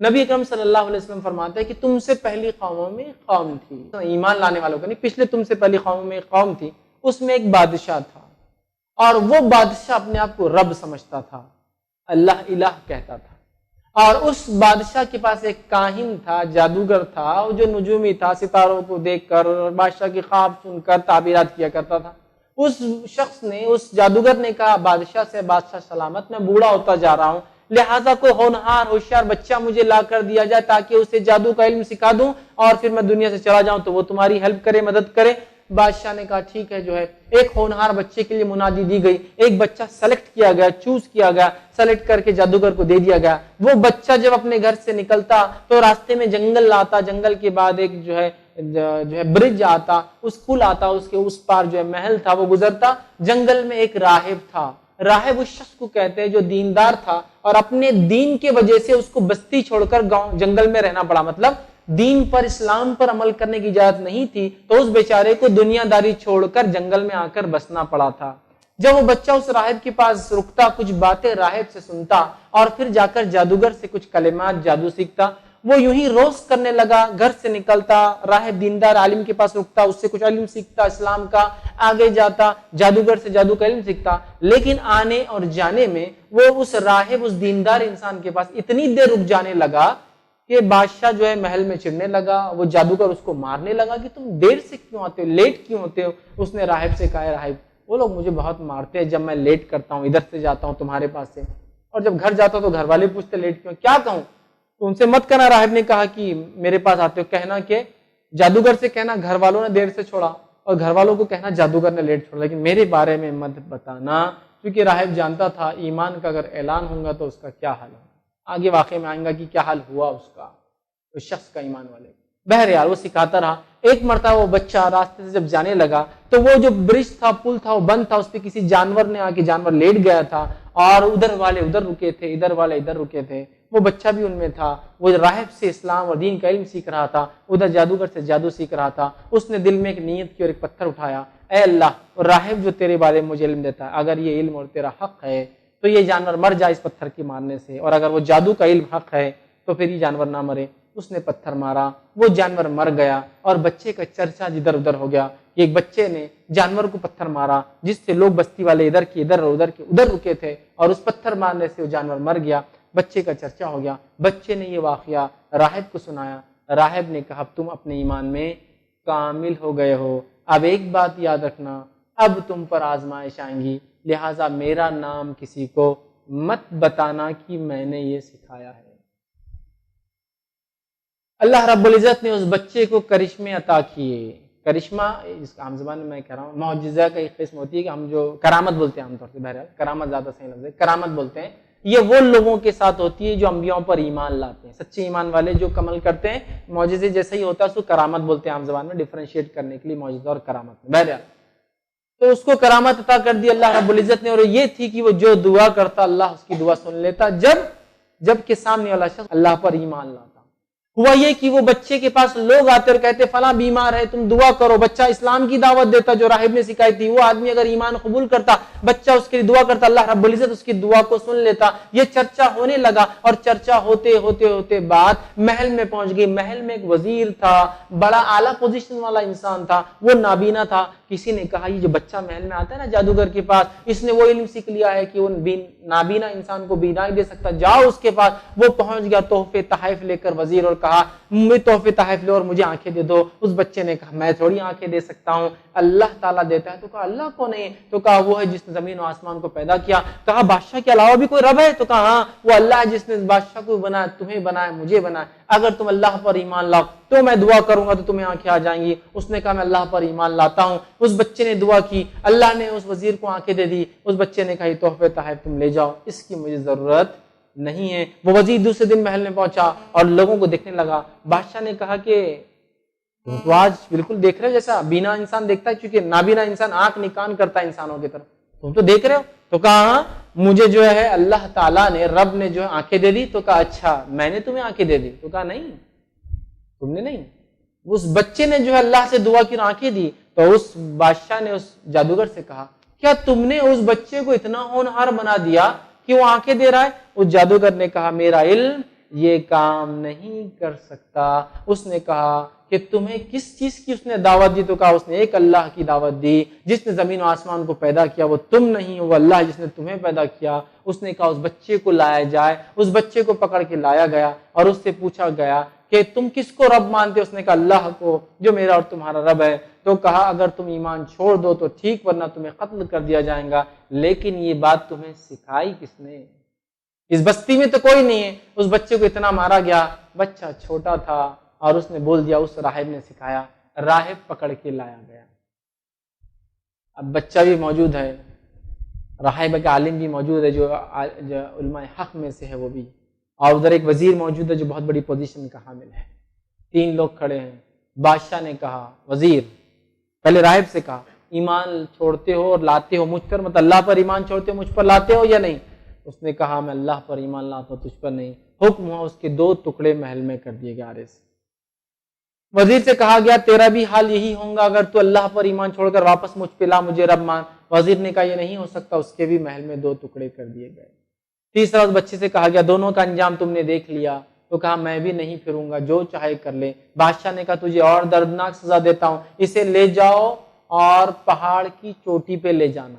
A: نبی اکرم صلی اللہ علیہ وسلم فرماتے ہیں کہ تم سے پہلی قوموں میں قوم تھی، ایمان لانے والوں کا نہیں، پچھلے تم سے پہلی قوموں میں ایک قوم تھی، اس میں ایک بادشاہ تھا، اور وہ بادشاہ اپنے آپ کو رب سمجھتا تھا، اللہ الہ کہتا تھا، اور اس بادشاہ کے پاس ایک کاہن تھا، جادوگر تھا، جو نجومی تھا، ستاروں کو دیکھ کر بادشاہ کی خواب سن کر تعبیرات کیا کرتا تھا۔ اس شخص نے، اس جادوگر نے کہا بادشاہ سے، بادشاہ سلامت، میں بوڑھا ہوتا جا رہا ہوں، لہٰذا کوئی ہونہار ہوشیار بچہ مجھے لا کر دیا جائے تاکہ اسے جادو کا علم سکھا دوں اور پھر میں دنیا سے چلا جاؤں تو وہ تمہاری ہیلپ کرے، مدد کرے۔ بادشاہ نے کہا ٹھیک ہے، جو ہے ایک ہونہار بچے کے لیے منادی دی گئی، ایک بچہ سلیکٹ کیا گیا، چوز کیا گیا، سلیکٹ کر کے جادوگر کو دے دیا گیا۔ وہ بچہ جب اپنے گھر سے نکلتا تو راستے میں جنگل آتا، جنگل کے بعد ایک جو ہے جو ہے برج آتا، اس پل آتا، اس کے اس پار جو ہے محل تھا وہ گزرتا، جنگل میں ایک راہب تھا. راہب اس شخص کو کہتے ہیں جو دیندار تھا اور اپنے دین کے وجہ سے اس کو بستی چھوڑ کر گاؤں جنگل میں رہنا پڑا. مطلب دین پر اسلام پر عمل کرنے کی اجازت نہیں تھی تو اس بیچارے کو دنیا داری چھوڑ کر جنگل میں آ کر بسنا پڑا تھا. جب وہ بچہ اس راہب کے پاس رکتا، کچھ باتیں راہب سے سنتا اور پھر جا کر جادوگر سے کچھ کلمات جادو سیکھتا. وہ یوں ہی روز کرنے لگا، گھر سے نکلتا، راہب دیندار عالم کے پاس رکتا، اس سے کچھ علم سیکھتا اسلام کا، آگے جاتا جادوگر سے جادو کا علم سیکھتا. لیکن آنے اور جانے میں وہ اس راہب اس دیندار انسان کے پاس اتنی دیر رک جانے لگا کہ بادشاہ جو ہے محل میں چڑھنے لگا. وہ جادوگر اس کو مارنے لگا کہ تم دیر سے کیوں آتے ہو، لیٹ کیوں ہوتے ہو. اس نے راہب سے کہا راہب وہ لوگ مجھے بہت مارتے ہیں جب میں لیٹ کرتا ہوں، ادھر سے جاتا ہوں تمہارے پاس سے، اور جب گھر جاتا ہوں تو گھر والے پوچھتے لیٹ کیوں، کیا کہوں. تو ان سے مت کہنا، راہب نے کہا کہ میرے پاس آتے ہو کہنا کہ جادوگر سے کہنا گھر والوں نے دیر سے چھوڑا، اور گھر والوں کو کہنا جادوگر نے لیٹ چھوڑا، لیکن میرے بارے میں مت بتانا. کیونکہ راہب جانتا تھا ایمان کا اگر اعلان ہوگا تو اس کا کیا حال ہوگا. آگے واقعے میں آئیں گا کہ کیا حال ہوا اس کا، اس شخص کا ایمان والے. بہرحال وہ سکھاتا رہا. ایک مرتبہ وہ بچہ راستے سے جب جانے لگا تو وہ جو برج تھا، پل تھا، وہ بند تھا، اس پہ کسی جانور نے آ کے جانور لیٹ گیا تھا اور ادھر والے ادھر رکے تھے، ادھر والے ادھر رکے تھے. وہ بچہ بھی ان میں تھا. وہ راہب سے اسلام اور دین کا علم سیکھ رہا تھا، ادھر جادوگر سے جادو سیکھ رہا تھا. اس نے دل میں ایک نیت کی اور ایک پتھر اٹھایا، اے اللہ راہب جو تیرے بارے میں مجھے علم دیتا ہے، اگر یہ علم اور تیرا حق ہے تو یہ جانور مر جائے اس پتھر کے مارنے سے، اور اگر وہ جادو کا علم حق ہے تو پھر یہ جانور نہ مرے. اس نے پتھر مارا، وہ جانور مر گیا اور بچے کا چرچا جدھر ادھر ہو گیا. ایک بچے نے جانور کو پتھر مارا جس سے لوگ بستی والے ادھر کے ادھر اور ادھر کے ادھر رکے تھے، اور اس پتھر مارنے سے وہ جانور مر گیا. بچے کا چرچا ہو گیا. بچے نے یہ واقعہ راہب کو سنایا. راہب نے کہا تم اپنے ایمان میں کامل ہو گئے ہو، اب ایک بات یاد رکھنا، اب تم پر آزمائش آئیں گی، لہٰذا میرا نام کسی کو مت بتانا کہ میں نے یہ سکھایا ہے. اللہ رب العزت نے اس بچے کو کرشمے عطا کیے. کرشمہ جس کا عام زبان میں کہہ رہا ہوں معجزہ کا ایک قسم ہوتی ہے کہ ہم جو کرامت بولتے ہیں عام طور سے، بہرحال کرامت زیادہ صحیح لفظ ہے، کرامت بولتے ہیں. یہ وہ لوگوں کے ساتھ ہوتی ہے جو انبیاءوں پر ایمان لاتے ہیں، سچے ایمان والے جو عمل کرتے ہیں. معجزے جیسا ہی ہوتا ہے اس کو کرامت بولتے ہیں عام زبان میں، ڈیفرینشیٹ کرنے کے لیے معجزہ اور کرامت میں. بہرحال تو اس کو کرامت عطا کر دی اللہ رب العزت نے، اور یہ تھی کہ وہ جو دعا کرتا اللہ اس کی دعا سن لیتا جب کہ سامنے والا شخص اللہ پر ایمان لاتا. ہوا یہ کہ وہ بچے کے پاس لوگ آتے اور کہتے فلاں بیمار ہے تم دعا کرو. بچہ اسلام کی دعوت دیتا جو راہب نے سکھائی تھی. وہ آدمی اگر ایمان قبول کرتا، بچہ اس کے لیے دعا کرتا، اللہ رب العزت اس کی دعا کو سن لیتا. یہ چرچا ہونے لگا اور چرچا ہوتے ہوتے ہوتے بات محل میں پہنچ گئی. محل میں ایک وزیر تھا، بڑا اعلیٰ پوزیشن والا انسان تھا، وہ نابینا تھا. کسی نے کہا یہ جو بچہ محل میں آتا ہے نا جادوگر کے پاس، اس نے وہ علم سیکھ لیا ہے کہ وہ نابینا انسان کو بینائی دے سکتا. جاؤ اس کے پاس. وہ پہنچ گیا تحفے تحائف لے کر وزیر اور کہا مجھے تحفے تحائف لو اور مجھے آنکھیں دے دو. اس بچے نے کہا میں تھوڑی آنکھیں دے سکتا ہوں، اللہ تعالیٰ دیتا ہے. تو کہا اللہ کون ہے؟ تو کہا وہ ہے جس نے زمین و آسمان کو پیدا کیا. کہا بادشاہ کے علاوہ بھی کوئی رب ہے؟ تو کہا ہاں وہ اللہ ہے جس نے بادشاہ کو بنایا، تمہیں بنایا، مجھے بنایا. اگر تم اللہ پر ایمان لاؤ تو میں دعا کروں گا تو تمہیں آنکھیں آ جائیں گی. اس نے کہا میں اللہ پر ایمان لاتا ہوں. اس بچے نے دعا کی، اللہ نے اس وزیر کو آنکھیں دے دی. اس بچے نے کہا یہ تحفے تحائف تم لے جاؤ، اس کی مجھے ضرورت نہیں ہے. وہ وزیر دوسرے دن محل میں پہنچا اور لوگوں کو دیکھنے لگا. بادشاہ نے کہا کہ تم تو آج بالکل دیکھ رہے ہو جیسا بینا انسان دیکھتا ہے، کیونکہ نابینا انسان آنکھ نکان کرتا ہے انسانوں کی طرف، تم تو دیکھ رہے ہو. تو کہا ہاں مجھے جو ہے اللہ تعالیٰ نے، رب نے جو ہے آنکھیں دے دی. تو کہا اچھا میں نے تمہیں آنکھیں دے دی؟ تو کہا نہیں تم نے نہیں. اس بچے نے جو ہے اللہ سے دعا کی آنکھیں دی. تو اس بادشاہ نے اس جادوگر سے کہا کیا تم نے اس بچے کو اتنا ہونہار بنا دیا کہ وہ آنکھیں دے رہا ہے؟ اس جادوگر نے کہا میرا علم یہ کام نہیں کر سکتا. اس نے کہا کہ تمہیں کس چیز کی اس نے دعوت دی؟ تو کہا اس نے ایک اللہ کی دعوت دی جس نے زمین و آسمان کو پیدا کیا. وہ تم نہیں ہو، وہ اللہ جس نے تمہیں پیدا کیا. اس نے کہا اس بچے کو لایا جائے. اس بچے کو پکڑ کے لایا گیا اور اس سے پوچھا گیا کہ تم کس کو رب مانتے؟ اس نے کہا اللہ کو جو میرا اور تمہارا رب ہے. تو کہا اگر تم ایمان چھوڑ دو تو ٹھیک، ورنہ تمہیں قتل کر دیا جائے گا. لیکن یہ بات تمہیں سکھائی کس نے؟ اس بستی میں تو کوئی نہیں ہے. اس بچے کو اتنا مارا گیا، بچہ چھوٹا تھا اور اس نے بول دیا اس راہب نے سکھایا. راہب پکڑ کے لایا گیا. اب بچہ بھی موجود ہے، راہب کا عالم بھی موجود ہے جو علماء حق میں سے ہے وہ بھی، اور ادھر ایک وزیر موجود ہے جو بہت بڑی پوزیشن کا حامل ہے. 3 لوگ کھڑے ہیں. بادشاہ نے کہا، وزیر پہلے راہب سے کہا، ایمان چھوڑتے ہو اور لاتے ہو مجھ پر، مطلب اللہ پر ایمان چھوڑتے ہو مجھ پر لاتے ہو یا نہیں؟ اس نے کہا میں اللہ پر ایمان لاتا ہوں تجھ پر نہیں۔ حکم ہوا، اس کے 2 ٹکڑے محل میں کر دیے گئے آرے سے۔ وزیر سے کہا گیا تیرا بھی حال یہی ہوگا اگر تو اللہ پر ایمان چھوڑ کر واپس مجھ پہ لا، مجھے رب مان۔ وزیر نے کہا یہ نہیں ہو سکتا، اس کے بھی محل میں 2 ٹکڑے کر دیے گئے۔ تیسرا اس بچے سے کہا گیا دونوں کا انجام تم نے دیکھ لیا، تو کہا میں بھی نہیں پھروں گا، جو چاہے کر لے۔ بادشاہ نے کہا تجھے اور دردناک سزا دیتا ہوں، اسے لے جاؤ اور پہاڑ کی چوٹی پہ لے جانا،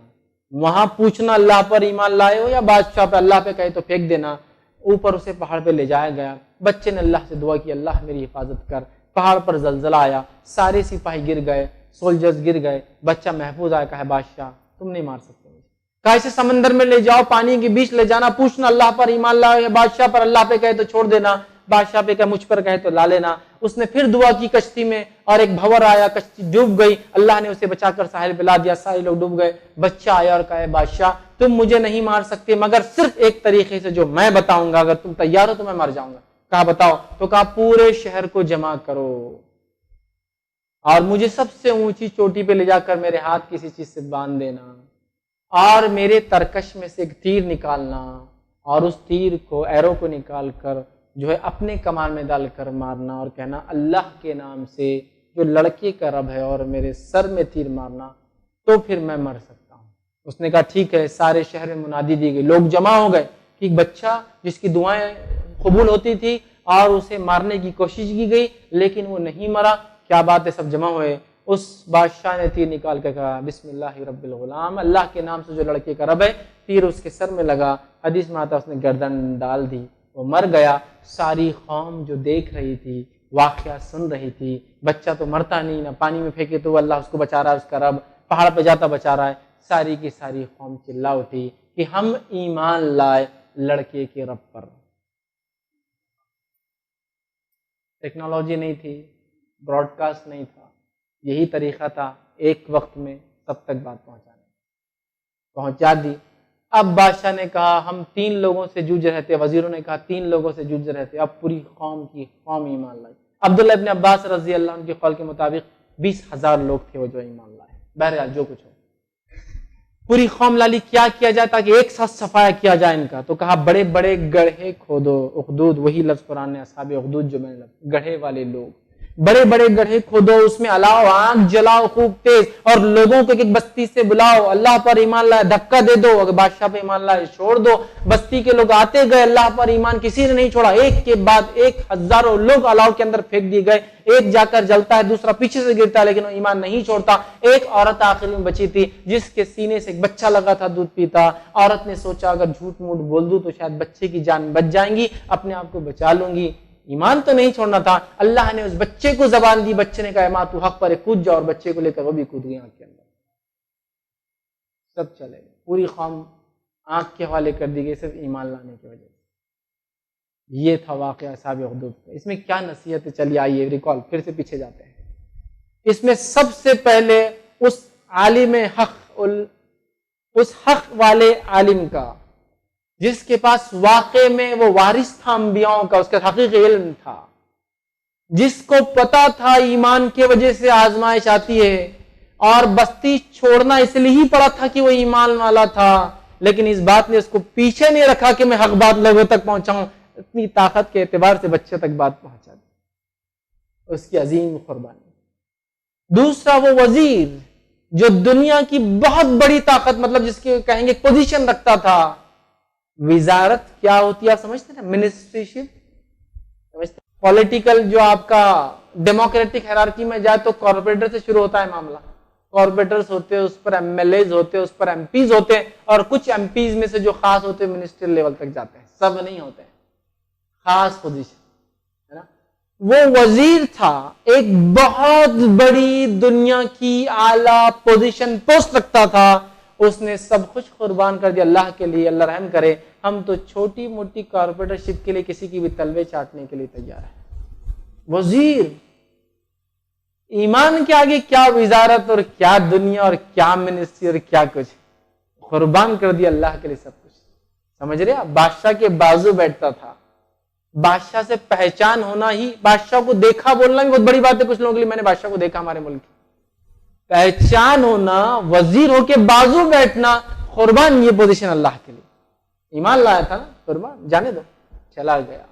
A: وہاں پوچھنا اللہ پر ایمان لائے ہو یا بادشاہ پہ، اللہ پہ کہے تو پھینک دینا۔ اوپر اسے پہاڑ پہ لے جایا گیا۔ بچے نے اللہ سے دعا کی اللہ میری حفاظت کر۔ پہاڑ پر زلزلہ آیا، سارے سپاہی گر گئے، سولجرز گر گئے، بچہ محفوظ آیا۔ کہا بادشاہ تم نہیں مار سکتے مجھے، کہا اسے سمندر میں لے جاؤ، پانی کے بیچ لے جانا، پوچھنا اللہ پر ایمان لائے یا بادشاہ پر، اللہ پہ کہے تو چھوڑ دینا، بادشاہ پہ کہے مجھ پر کہے تو لا لینا۔ اس نے پھر دعا کی کشتی میں، اور ایک بھور آیا، کشتی ڈوب گئی، اللہ نے اسے بچا کر ساحل پہ لا دیا، سارے لوگ ڈوب گئے۔ بچہ آیا اور کہا بادشاہ تم مجھے نہیں مار سکتے مگر صرف ایک طریقے سے جو میں بتاؤں گا، اگر تم تیار ہو تو میں مر جاؤں گا۔ کہا بتاؤ، تو کہا پورے شہر کو جمع کرو اور مجھے سب سے اونچی چوٹی پہ لے جا کر میرے ہاتھ کسی چیز سے باندھ دینا، اور میرے ترکش میں سے ایک تیر نکالنا، اور اس تیر کو، ایرو کو نکال کر جو ہے اپنے کمان میں ڈال کر مارنا، اور کہنا اللہ کے نام سے جو لڑکے کا رب ہے، اور میرے سر میں تیر مارنا، تو پھر میں مر سکتا ہوں۔ اس نے کہا ٹھیک ہے۔ سارے شہر میں منادی دی گئی، لوگ جمع ہو گئے کہ ایک بچہ جس کی دعائیں قبول ہوتی تھی اور اسے مارنے کی کوشش کی گئی لیکن وہ نہیں مرا، کیا بات ہے، سب جمع ہوئے۔ اس بادشاہ نے تیر نکال کے کہا بسم اللہ رب الغلام، اللہ کے نام سے جو لڑکے کا رب ہے۔ تیر اس کے سر میں لگا، حدیث میں آتا اس نے گردن ڈال دی، وہ مر گیا۔ ساری قوم جو دیکھ رہی تھی، واقعہ سن رہی تھی، بچہ تو مرتا نہیں، نہ پانی میں پھینکے تو اللہ اس کو بچا رہا ہے، اس کا رب پہاڑ پہ جاتا بچا رہا ہے، ساری کی ساری قوم چلا اٹھی کہ ہم ایمان لائے لڑکے کے رب پر۔ ٹیکنالوجی نہیں تھی، براڈ کاسٹ نہیں تھا، یہی طریقہ تھا ایک وقت میں سب تک بات پہنچا دی۔ اب بادشاہ نے کہا ہم 3 لوگوں سے جوجھ رہے تھے، وزیروں نے کہا 3 لوگوں سے جوجھ رہے تھے، اب پوری قوم کی قوم ایمان لائی۔ عبداللہ ابن عباس رضی اللہ عنہ کے قول کے مطابق 20,000 لوگ تھے وہ جو ایمان لائے۔ بہرحال جو کچھ ہو، پوری قوم لالی۔ کیا کیا جائے تاکہ ایک ساتھ صفایا کیا جائے ان کا؟ تو کہا بڑے بڑے گڑھے کھودو، اخدود، وہی لفظ قرآن نے اصحاب اخدود جو میں نے لفظ، گڑھے والے لوگ، بڑے بڑے گڑھے کھودو، اس میں الاؤ، آگ جلاؤ خوب تیز، اور لوگوں کو ایک بستی سے بلاؤ، اللہ پر ایمان لائے، دھکا دے دو، اگر بادشاہ پہ ایمان لائے چھوڑ دو۔ بستی کے لوگ آتے گئے، اللہ پر ایمان کسی نے نہیں چھوڑا، ایک کے بعد ایک ہزاروں لوگ الاؤ کے اندر پھینک دیے گئے، ایک جا کر جلتا ہے، دوسرا پیچھے سے گرتا ہے، لیکن وہ ایمان نہیں چھوڑتا۔ ایک عورت آخر میں بچی تھی جس کے سینے سے ایک بچہ لگا تھا دودھ پیتا، عورت نے سوچا اگر جھوٹ موٹ بول دوں تو شاید بچے کی جان بچ جائیں گی، اپنے آپ کو بچا لوں گی، ایمان تو نہیں چھوڑنا تھا۔ اللہ نے اس بچے کو زبان دی، بچے نے کہا ماں تو حق پر کود جاؤ، اور بچے کو لے کر وہ بھی کود گئی آنکھ کے اندر، سب چلے گئے، پوری قوم آنکھ کے حوالے کر دی گئی صرف ایمان لانے کی وجہ سے۔ یہ تھا واقعہ اصحاب اخدود کا۔ اس میں کیا نصیحت چلی آئیے ریکال پھر سے پیچھے جاتے ہیں۔ اس میں سب سے پہلے اس عالم حق، اس حق والے عالم کا جس کے پاس واقع میں وہ وارث تھا انبیاءوں کا، اس کا حقیقی علم تھا، جس کو پتا تھا ایمان کی وجہ سے آزمائش آتی ہے، اور بستی چھوڑنا اس لیے ہی پڑا تھا کہ وہ ایمان والا تھا، لیکن اس بات نے اس کو پیچھے نہیں رکھا کہ میں حق بات لوگوں تک پہنچاؤں، اتنی طاقت کے اعتبار سے بچے تک بات پہنچا دی، اس کی عظیم قربانی۔ دوسرا وہ وزیر جو دنیا کی بہت بڑی طاقت، مطلب جس کے کہیں گے پوزیشن رکھتا تھا۔ وزارت کیا ہوتی ہے آپ سمجھتے ہیں؟ منسٹری شپ سمجھتے ہیں؟ پولیٹیکل جو آپ کا ڈیموکریٹک ہیرارکی میں جائے تو کارپوریٹر سے شروع ہوتا ہے معاملہ، کارپوریٹرز ہوتے ہیں، اس پر ایم ایل ایز ہوتے ہیں، اس پر ایم پیز ہوتے ہیں، اور کچھ ایم پیز میں سے جو خاص ہوتے ہیں منسٹریل لیول تک جاتے ہیں، سب نہیں ہوتے ہیں، خاص پوزیشن ہے نا۔ وہ وزیر تھا، ایک بہت بڑی دنیا کی اعلیٰ پوزیشن پوسٹ رکھتا تھا، اس نے سب کچھ قربان کر دیا اللہ کے لیے۔ اللہ رحم کرے، ہم تو چھوٹی موٹی کارپوریٹر شپ کے لیے کسی کی بھی تلوے چاٹنے کے لیے تیار ہے۔ وزیر، ایمان کے آگے کیا وزارت اور کیا دنیا اور کیا منسٹری اور کیا کچھ، قربان کر دیا اللہ کے لیے سب کچھ، سمجھ رہے آپ؟ بادشاہ کے بازو بیٹھتا تھا، بادشاہ سے پہچان ہونا ہی، بادشاہ کو دیکھا بولنا بھی بہت بڑی بات ہے کچھ لوگوں کے لیے، میں نے بادشاہ کو دیکھا ہمارے ملک کی، پہچان ہونا، وزیر ہو کے بازو بیٹھنا، قربان یہ پوزیشن اللہ کے لیے، ایمان لایا تھا نا، قربان جانے دو، چلا گیا۔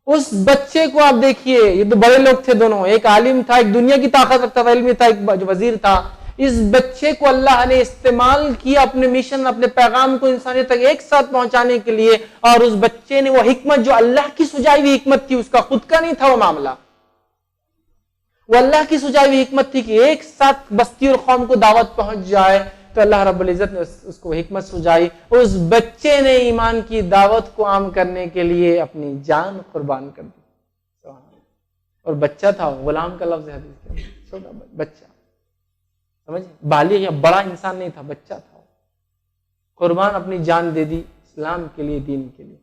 A: اس بچے کو آپ دیکھیے، یہ تو بڑے لوگ تھے دونوں، ایک عالم تھا، ایک دنیا کی طاقت رکھتا تھا، علمی تھا، ایک وزیر تھا، اس بچے کو اللہ نے استعمال کیا اپنے مشن، اپنے پیغام کو انسانیت تک ایک ساتھ پہنچانے کے لیے، اور اس بچے نے وہ حکمت جو اللہ کی سجائی ہوئی حکمت تھی، اس کا خود کا نہیں تھا وہ معاملہ، وہ اللہ کی سجائی ہوئی حکمت تھی کہ ایک ساتھ بستی اور قوم کو دعوت پہنچ جائے، تو اللہ رب العزت نے اس کو حکمت سجائی، اس بچے نے ایمان کی دعوت کو عام کرنے کے لیے اپنی جان قربان کر دی، اور بچہ تھا، غلام کا لفظ ہے حدیث کے، چھوٹا بچہ، سمجھ، بالغ یا بڑا انسان نہیں تھا، بچہ تھا، قربان اپنی جان دے دی اسلام کے لیے، دین کے لیے۔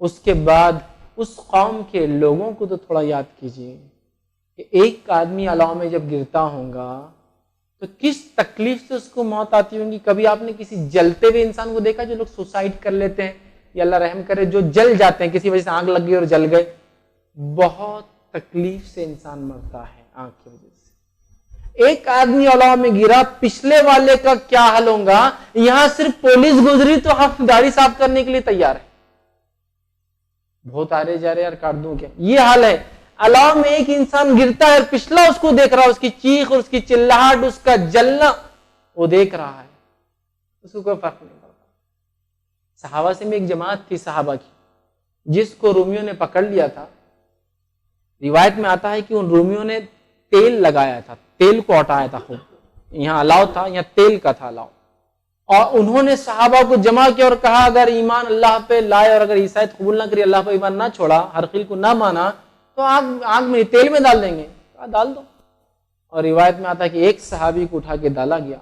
A: اس کے بعد اس قوم کے لوگوں کو تو تھوڑا یاد کیجئے کہ ایک آدمی علاوہ میں جب گرتا ہوگا تو کس تکلیف سے اس کو موت آتی ہوگی۔ کبھی آپ نے کسی جلتے ہوئے انسان کو دیکھا جو لوگ سوسائڈ کر لیتے ہیں، یا اللہ رحم کرے جو جل جاتے ہیں، کسی وجہ سے آگ لگ گئی اور جل گئے، بہت تکلیف سے انسان مرتا ہے آگ کی وجہ سے۔ ایک آدمی علاوہ میں گرا، پچھلے والے کا کیا حل ہوگا؟ یہاں صرف پولیس گزری تو آپ گاڑی صاف کرنے کے لیے تیار ہے، بہت آ رہے جا رہے یار کاٹ دوں کیا، یہ حال ہے۔ علاوہ میں ایک انسان گرتا ہے اور پچھلا اس کو دیکھ رہا ہے، اس کی چیخ اور اس کی چلاہٹ، اس کا جلنا وہ دیکھ رہا ہے، اس کو کوئی فرق نہیں پڑتا۔ صحابہ سے میں ایک جماعت تھی صحابہ کی، جس کو رومیوں نے پکڑ لیا تھا، روایت میں آتا ہے کہ ان رومیوں نے تیل لگایا تھا، تیل کو ہٹایا تھا، خوب یہاں الاؤ تھا، یہاں تیل کا تھا الاؤ، اور انہوں نے صحابہ کو جمع کیا اور کہا اگر ایمان اللہ پہ لائے اور اگر عیسائیت قبول نہ کری، اللہ پہ ایمان نہ چھوڑا، ہرقیل کو نہ مانا، تو آگ میں تیل میں ڈال دیں گے، کہا ڈال دو۔ اور روایت میں آتا ہے کہ ایک صحابی کو اٹھا کے ڈالا گیا،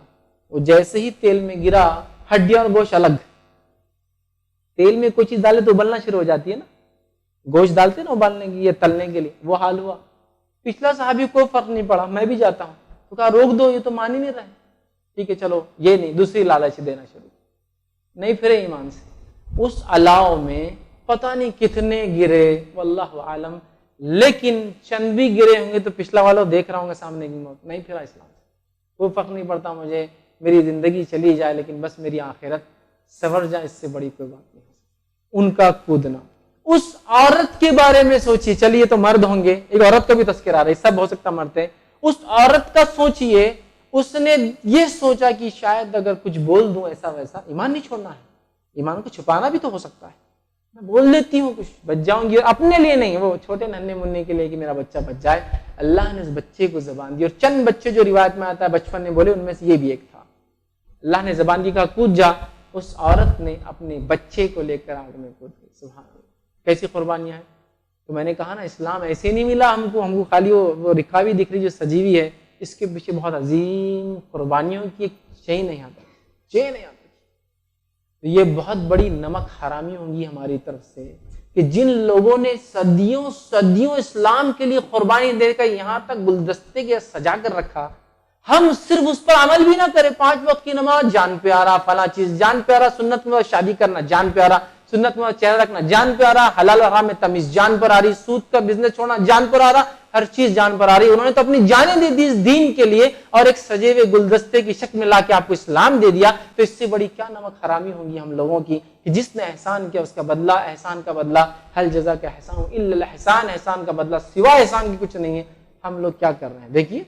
A: وہ جیسے ہی تیل میں گرا، ہڈیاں اور گوشت الگ۔ تیل میں کوئی چیز ڈالے تو ابلنا شروع ہو جاتی ہے نا، گوشت ڈالتے نا ابالنے کی یا تلنے کے لیے، وہ حال ہوا۔ پچھلا صحابی کو فرق نہیں پڑا، میں بھی جاتا ہوں، تو کہا روک دو، یہ تو مان ہی نہیں رہے، ٹھیک ہے چلو، یہ نہیں، دوسری لالچ دینا شروع، نہیں پھرے ایمان سے۔ اس الاؤ میں پتہ نہیں کتنے گرے، واللہ عالم، لیکن چند بھی گرے ہوں گے تو پچھلا والا دیکھ رہا ہوں گا سامنے کی موت، نہیں پھرا اسلام سے، کوئی فرق نہیں پڑتا مجھے، میری زندگی چلی جائے لیکن بس میری آخرت سنور جائے، اس سے بڑی کوئی بات نہیں۔ ان کا کودنا۔ اس عورت کے بارے میں سوچیے، چلیے تو مرد ہوں گے، ایک عورت کا بھی تذکرہ آ رہا ہے، سب ہو سکتا مرتے ہیں، اس عورت کا سوچیے، اس نے یہ سوچا کہ شاید اگر کچھ بول دوں ایسا ویسا، ایمان نہیں چھوڑنا ہے، ایمان کو چھپانا بھی تو ہو سکتا ہے، میں بول دیتی ہوں کچھ بچ جاؤں گی، اور اپنے لیے نہیں، وہ چھوٹے ننھے مننے کے لیے کہ میرا بچہ بچ جائے۔ اللہ نے اس بچے کو زبان دی، اور چند بچے جو روایت میں آتا ہے بچپن میں بولے، ان میں سے یہ بھی ایک تھا، اللہ نے زبان دی، کہا کود جا۔ اس عورت نے اپنے بچے کو لے کر آگ میں کود گئی، سبحان اللہ، کیسی قربانیاں ہیں۔ تو میں نے کہا نا، اسلام ایسے نہیں ملا ہم کو خالی وہ رکاوی دکھ رہی جو سجی ہوئی ہے، اس کے پیچھے بہت عظیم قربانیوں کی ایک چین نہیں آتی۔ تو یہ بہت بڑی نمک حرامی ہوں گی ہماری طرف سے کہ جن لوگوں نے صدیوں اسلام کے لیے قربانی دے کر یہاں تک گلدستے کے سجا کر رکھا، ہم صرف اس پر عمل بھی نہ کریں۔ 5 وقت کی نماز جان پیارا، فلاں چیز جان پیارا، سنت میں شادی کرنا جان پیارا، سنت میں چہرہ رکھنا جان پیارا، حلال حرام میں تمیز جان پر آ رہی، سود کا بزنس چھوڑنا جان پر آ رہا، ہر چیز جان پر آ رہی۔ انہوں نے تو اپنی جانیں دے دی اس دین کے لیے، اور ایک سجے ہوئے گلدستے کی شکل میں لا کے آپ کو اسلام دے دیا۔ تو اس سے بڑی کیا نمک حرامی ہوں گی ہم لوگوں کی کہ جس نے احسان کیا اس کا بدلہ، احسان کا بدلہ، حل جزا کا احسان الا الاحسان، احسان کا بدلہ سوا احسان کی کچھ نہیں ہے۔ ہم لوگ کیا کر رہے ہیں؟ دیکھیے،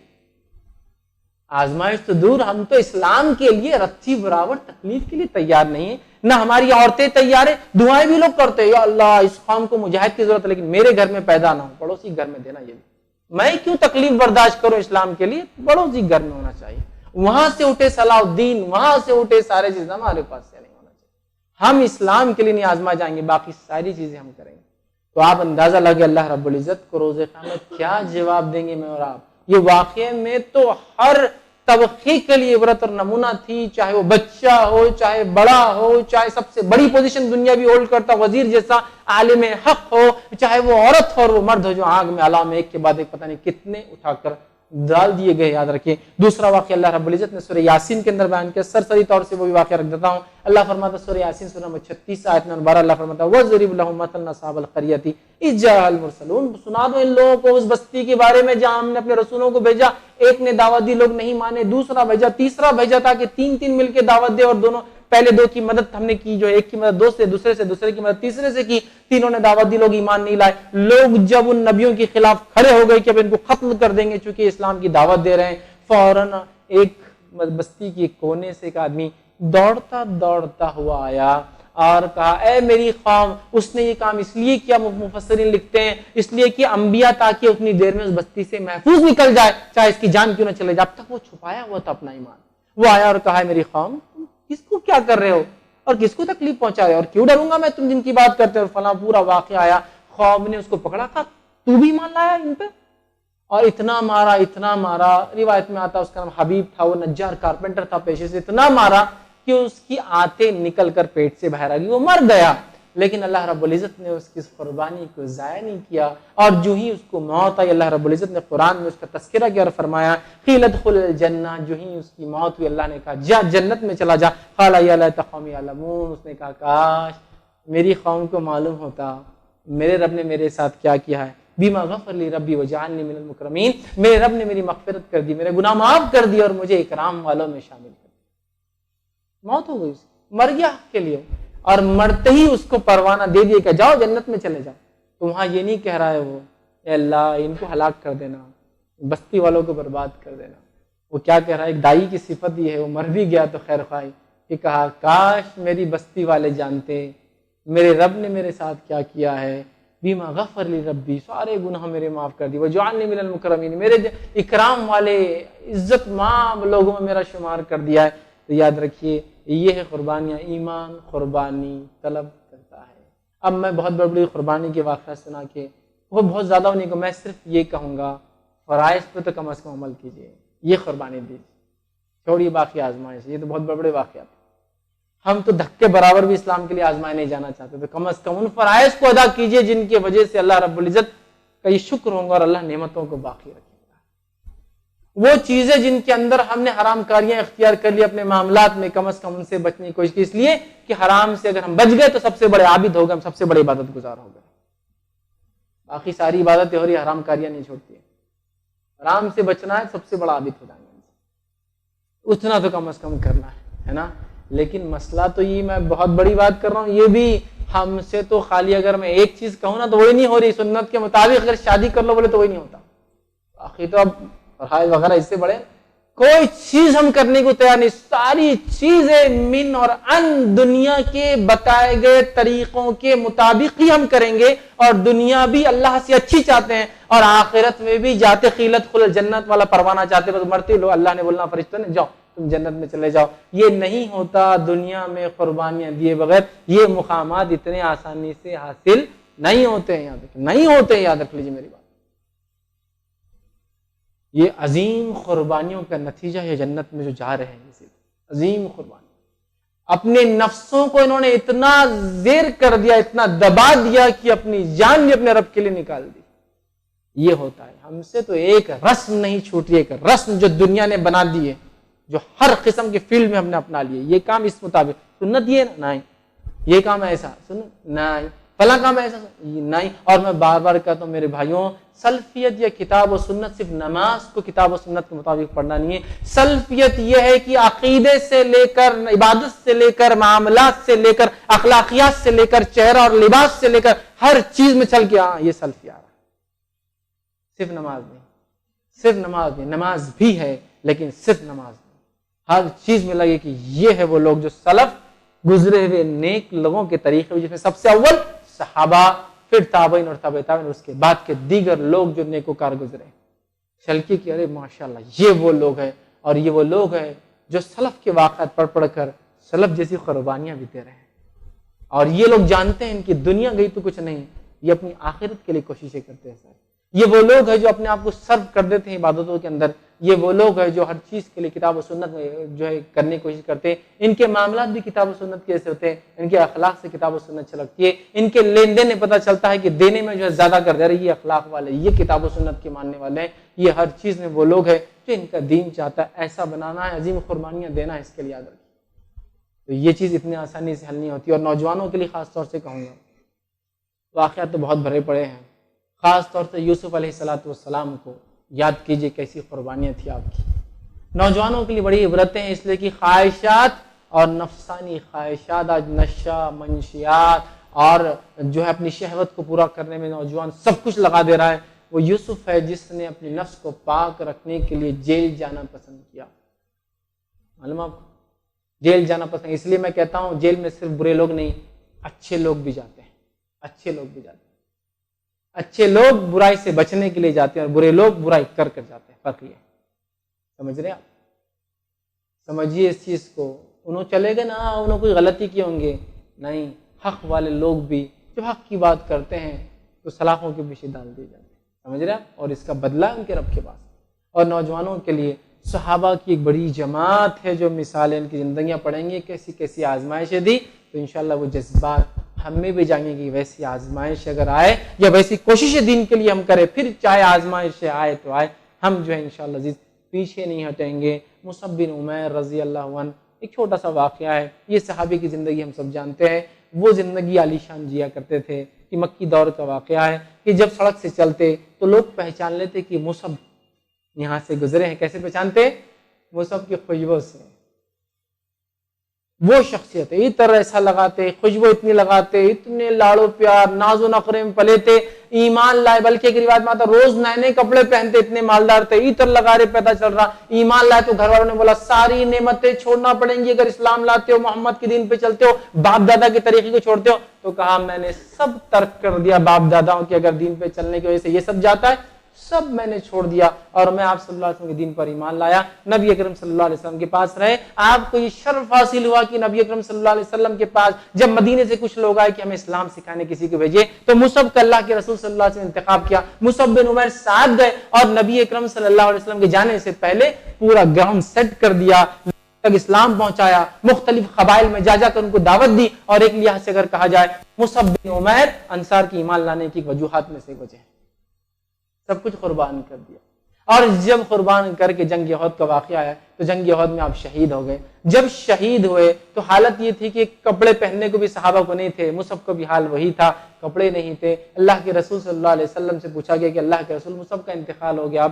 A: آزمائش تو دور، ہم تو اسلام کے لیے رتی برابر تکلیف کے لیے تیار نہیں ہیں، نہ ہماری عورتیں تیار ہیں۔ دعائیں بھی لوگ کرتے ہیں، یا اللہ اس قوم کو مجاہد کی ضرورت ہے لیکن میرے گھر میں پیدا نہ ہو، پڑوسی گھر میں دینا، یہ بھی میں کیوں تکلیف برداشت کروں اسلام کے لیے، پڑوسی گھر میں ہونا چاہیے۔ وہاں سے اٹھے صلاح الدین، وہاں سے اٹھے سارے چیز، ہمارے پاس سے نہیں ہونا چاہیے۔ ہم اسلام کے لیے نہیں آزما جائیں گے، باقی ساری چیزیں ہم کریں گے۔ تو آپ اندازہ لگے اللہ رب العزت کو روز قیامت کیا جواب دیں گے میں اور آپ۔ یہ واقعے میں تو ہر طبقے کے لیے عبرت اور نمونہ تھی، چاہے وہ بچہ ہو، چاہے بڑا ہو، چاہے سب سے بڑی پوزیشن دنیا بھی ہولڈ کرتا وزیر جیسا عالم حق ہو، چاہے وہ عورت ہو اور وہ مرد ہو جو آگ میں علا میں ایک کے بعد ایک پتہ نہیں کتنے اٹھا کر ڈال دیے گئے، یاد رکھیں۔ دوسرا واقعہ اللہ رب العزت نے سورہ یاسین کے اندر بیان کیا، سرسری طور سے وہ بھی واقعہ رکھ دیتا ہوں۔ اللہ فرماتا ہے سورہ یاسین سورہ نمبر 36 آیت نمبر 12، اللہ فرماتا ہے وَاضْرِبْ لَهُم مَثَلًا أَصْحَابَ الْقَرْيَةِ إِذْ جَاءَهَا الْمُرْسَلُونَ، سنا دو ان لوگوں کو اس بستی کے بارے میں جہاں ہم نے اپنے رسولوں کو بھیجا، ایک نے دعوت دی، لوگ نہیں مانے، دوسرا بھیجا، تیسرا بھیجا تاکہ تین مل کے دعوت دے، اور دونوں پہلے دو کی مدد ہم نے کی، جو ایک کی مدد دو سے، دوسرے کی مدد تیسرے سے کی، تینوں نے دعوت دی، لوگ ایمان نہیں لائے۔ لوگ جب ان نبیوں کے خلاف کھڑے ہو گئے کہ اب ان کو قتل کر دیں گے چونکہ اسلام کی دعوت دے رہے ہیں، فوراً ایک بستی کے کونے سے ایک آدمی دوڑتا ہوا آیا اور کہا اے میری قوم، اس نے یہ کام اس لیے کیا، مفسرین لکھتے ہیں اس لیے کہ انبیاء تاکہ اتنی دیر میں اس بستی سے محفوظ نکل جائے، چاہے اس کی جان کیوں نہ چلے جائے، اب تک وہ چھپایا ہوا تھا اپنا ایمان۔ وہ آیا اور کہا میری قوم، تم کس کو کیا کر رہے ہو اور کس کو تکلیف پہنچا رہے ہو، اور کیوں ڈروں گا میں تم جن کی بات کرتے ہو، اور فلاں پورا واقعہ آیا۔ قوم نے اس کو پکڑا تھا، تو بھی ایمان لایا ان پہ، اور اتنا مارا، روایت میں آتا اس کا نام حبیب تھا، وہ نجار کارپینٹر تھا پیشے سے، اتنا مارا کہ اس کی آنتیں نکل کر پیٹ سے باہر آ گئی، وہ مر گیا۔ لیکن اللہ رب العزت نے اس کی قربانی کو ضائع نہیں کیا، اور جو ہی اس کو موت آئی، اللہ رب العزت نے قرآن میں اس کا تذکرہ کیا اور فرمایا قیل ادخل الجنہ، جو ہی اس کی موت ہوئی اللہ نے کہا جا جنت میں چلا جا، قال یا لیت قومی یعلمون، اس نے کہا کاش میری قوم کو معلوم ہوتا میرے رب نے میرے ساتھ کیا کیا ہے، بما غفر لی ربی وجعلنی من المکرمین، میرے رب نے میری مغفرت کر دی، میرے گناہ معاف کر دی اور مجھے اکرام والوں میں شامل کر دیا۔ موت ہو گئی، مر گیا حق کے لیے، اور مرتے ہی اس کو پروانہ دے دیا کہ جاؤ جنت میں چلے جاؤ۔ تو وہاں یہ نہیں کہہ رہا ہے وہ اے اللہ ان کو ہلاک کر دینا، بستی والوں کو برباد کر دینا، وہ کیا کہہ رہا ہے، ایک دائی کی صفت یہ ہے، وہ مر بھی گیا تو خیر خواہی، کہ کہا کاش میری بستی والے جانتے میرے رب نے میرے ساتھ کیا کیا ہے، بیما غفر لی ربی، سارے گناہ میرے معاف کر دی، وجعلنی من المکرمین، میرے اکرام والے عزت مآب لوگوں میں میرا شمار کر دیا ہے۔ تو یاد رکھیے یہ ہے قربانیاں، ایمان قربانی طلب کرتا ہے۔ اب میں بہت بڑی قربانی کے واقعہ سنا کے وہ بہت زیادہ نہیں کہوں، میں صرف یہ کہوں گا فرائض پہ تو کم از کم عمل کیجیے، یہ قربانی دیجیے، چھوڑیے باقی آزمائش، یہ تو بہت بڑے بڑے واقعات ہیں، ہم تو دھکے برابر بھی اسلام کے لیے آزمائے نہیں جانا چاہتے، تو کم از کم ان فرائض کو ادا کیجیے جن کی وجہ سے اللہ رب العزت کا یہ شکر ہوگا اور اللہ نعمتوں کو باقی رکھے گا۔ وہ چیزیں جن کے اندر ہم نے حرام کاریاں اختیار کر لی اپنے معاملات میں، کم از کم ان سے بچنے کی کوشش کی، اس لیے کہ حرام سے اگر ہم بچ گئے تو سب سے بڑے عابد ہو گئے، ہم سب سے بڑے عبادت گزار ہو گئے۔ باقی ساری عبادتیں ہو رہی، حرام کاریاں نہیں چھوڑتی ہیں، حرام سے بچنا ہے، سب سے بڑا عابد ہو جائیں گے، اتنا تو کم از کم کرنا ہے نا۔ لیکن مسئلہ تو یہ میں بہت بڑی بات کر رہا ہوں، یہ بھی ہم سے تو خالی اگر میں ایک چیز کہوں نا تو وہی نہیں ہو رہی، سنت کے مطابق اگر شادی کر لو بولے تو وہی نہیں ہوتا، باقی تو اب فرائض وغیرہ اس سے بڑے کوئی چیز ہم کرنے کو تیار نہیں، ساری چیزیں من اور ان دنیا کے بتائے گئے طریقوں کے مطابق ہی ہم کریں گے، اور دنیا بھی اللہ سے اچھی چاہتے ہیں اور آخرت میں بھی جاتے قیلت خل جنت والا پروانہ چاہتے، بس مرتے لو اللہ نے بولنا فرشتوں نے جاؤ تم جنت میں چلے جاؤ۔ یہ نہیں ہوتا، دنیا میں قربانیاں دیے بغیر یہ مقامات اتنے آسانی سے حاصل نہیں ہوتے ہیں، یاد رکھ لیجیے میری بات۔ یہ عظیم قربانیوں کا نتیجہ ہے جنت میں جو جا رہے ہیں، اسی عظیم قربانی، اپنے نفسوں کو انہوں نے اتنا زیر کر دیا، اتنا دبا دیا کہ اپنی جان بھی اپنے رب کے لیے نکال دی۔ یہ ہوتا ہے، ہم سے تو ایک رسم نہیں چھوٹ رہی، ایک رسم جو دنیا نے بنا دی ہے، جو ہر قسم کے فیلڈ میں ہم نے اپنا لیے، یہ کام اس مطابق سنت، یہ نہیں یہ کام ایسا سنت نہیں، فلاں کام ایسا نہیں۔ اور میں بار بار کہتا ہوں میرے بھائیوں، سلفیت یا کتاب و سنت صرف نماز کو کتاب و سنت کے مطابق پڑھنا نہیں ہے، سلفیت یہ ہے کہ عقیدے سے لے کر عبادت سے لے کر معاملات سے لے کر اخلاقیات سے لے کر چہرہ اور لباس سے لے کر ہر چیز میں چل کے یہ سلفی آ رہا ہے، صرف نماز نہیں، نماز بھی ہے لیکن صرف نماز نہیں، ہر چیز میں لگے کہ یہ ہے وہ لوگ جو سلف گزرے ہوئے نیک لوگوں کے طریقے، جس میں سب سے اول صحابہ، پھر تابعین اور تابع تابعین، اور اس کے بعد کے دیگر لوگ جو نیکوکار گزرے، چلکی کہ ارے ماشاءاللہ یہ وہ لوگ ہیں، اور یہ وہ لوگ ہیں جو سلف کے واقعات پڑھ کر سلف جیسی قربانیاں بھی دے رہے ہیں، اور یہ لوگ جانتے ہیں ان کی دنیا گئی تو کچھ نہیں، یہ اپنی آخرت کے لیے کوششیں کرتے ہیں سر۔ یہ وہ لوگ ہیں جو اپنے آپ کو سرو کر دیتے ہیں عبادتوں کے اندر، یہ وہ لوگ ہیں جو ہر چیز کے لیے کتاب و سنت میں جو ہے کرنے کی کوشش کرتے ہیں، ان کے معاملات بھی کتاب و سنت کے ایسے ہوتے ہیں، ان کے اخلاق سے کتاب و سنت چھلکتی ہے، ان کے لین دین میں پتہ چلتا ہے کہ دینے میں جو ہے زیادہ کر دے رہے، یہ اخلاق والے، یہ کتاب و سنت کے ماننے والے ہیں، یہ ہر چیز میں وہ لوگ ہیں جو ان کا دین چاہتا ہے ایسا بنانا ہے، عظیم قربانیاں دینا ہے، اس کے لیے یاد رکھیے۔ تو یہ چیز اتنی آسانی سے حل نہیں ہوتی، اور نوجوانوں کے لیے خاص طور سے کہوں گا، واقعات تو بہت بھرے پڑے ہیں، خاص طور سے یوسف علیہ السلام کو یاد کیجئے، کیسی قربانیاں تھی آپ کی۔ نوجوانوں کے لیے بڑی عبرتیں ہیں، اس لیے کہ خواہشات اور نفسانی خواہشات، آج نشہ، منشیات اور جو ہے اپنی شہوت کو پورا کرنے میں نوجوان سب کچھ لگا دے رہا ہے۔ وہ یوسف ہے جس نے اپنے نفس کو پاک رکھنے کے لیے جیل جانا پسند کیا۔ معلوم آپ کو جیل جانا پسند، اس لیے میں کہتا ہوں جیل میں صرف برے لوگ نہیں، اچھے لوگ بھی جاتے ہیں، اچھے لوگ بھی جاتے ہیں۔ اچھے لوگ برائی سے بچنے کے لیے جاتے ہیں اور برے لوگ برائی کر جاتے ہیں، فرق یہ ہے۔ سمجھ رہے آپ؟ سمجھیے اس چیز کو۔ انہوں چلے گئے نا، انہوں کوئی غلطی کی ہوں گے، نہیں، حق والے لوگ بھی جو حق کی بات کرتے ہیں تو سلاخوں کے پیچھے ڈال دیے جاتے ہیں، سمجھ رہے آپ؟ اور اس کا بدلہ ان کے رب کے پاس۔ اور نوجوانوں کے لیے صحابہ کی ایک بڑی جماعت ہے جو مثالیں ان کی زندگیاں پڑھیں گے، کیسی کیسی آزمائشیں دی، تو انشاءاللہ وہ جذبات ہم میں بھی جائیں گے کہ ویسی آزمائش اگر آئے یا ویسی کوشش دین کے لیے ہم کریں، پھر چاہے آزمائش آئے تو آئے، ہم جو ہے انشاءاللہ عزیز پیچھے نہیں ہٹیں گے۔ مصعب بن عمیر رضی اللہ عنہ، ایک چھوٹا سا واقعہ ہے، یہ صحابی کی زندگی ہم سب جانتے ہیں۔ وہ زندگی عالیشان جیا کرتے تھے، کہ مکی دور کا واقعہ ہے کہ جب سڑک سے چلتے تو لوگ پہچان لیتے کہ مصعب یہاں سے گزرے ہیں۔ کیسے پہچانتے؟ مصعب کی خوشبو سے۔ وہ شخصیت ہے، عطر ایسا لگاتے، خوشبو اتنی لگاتے، اتنے لاڑو پیار ناز و نخرے میں پلے تھے، ایمان لائے، بلکہ ایک روایت میں آتا روز نئے نئے کپڑے پہنتے، اتنے مالدار تھے، عطر لگا رہے، پتہ چل رہا ایمان لائے۔ تو گھر والوں نے بولا ساری نعمتیں چھوڑنا پڑیں گی اگر اسلام لاتے ہو، محمد کے دین پہ چلتے ہو، باپ دادا کے طریقے کو چھوڑتے ہو۔ تو کہا میں نے سب ترک کر دیا، باپ داداؤں کے اگر دین پہ چلنے کی وجہ سے یہ سب جاتا ہے، سب میں نے چھوڑ دیا اور میں آپ صلی اللہ علیہ وسلم کے دین پر ایمان لایا۔ نبی اکرم صلی اللہ علیہ وسلم کے پاس رہے، آپ کو یہ شرف حاصل ہوا کہ نبی اکرم صلی اللہ علیہ وسلم کے پاس جب مدینے سے کچھ لوگ آئے کہ ہمیں اسلام سکھانے کسی کو بھیجے، تو مصعب کا اللہ کے رسول صلی اللہ علیہ وسلم نے انتخاب کیا۔ مصعب بن عمیر ساتھ گئے اور نبی اکرم صلی اللہ علیہ وسلم کے جانے سے پہلے پورا گراؤنڈ سیٹ کر دیا، تک اسلام پہنچایا، مختلف قبائل میں جا جا کر ان کو دعوت دی۔ اور ایک لحاظ سے اگر کہا جائے مصعب بن عمیر انصار کی ایمان لانے کی وجوہات میں سے وجہ ہے، سب کچھ قربان کر دیا۔ اور جب قربان کر کے جنگ احد کا واقعہ آیا تو جنگ احد میں آپ شہید ہو گئے۔ جب شہید ہوئے تو حالت یہ تھی کہ کپڑے پہننے کو بھی صحابہ کو نہیں تھے، مصعب کو بھی حال وہی تھا، کپڑے نہیں تھے۔ اللہ کے رسول صلی اللہ علیہ وسلم سے پوچھا گیا کہ اللہ کے رسول مصعب کا انتقال ہو گیا، اب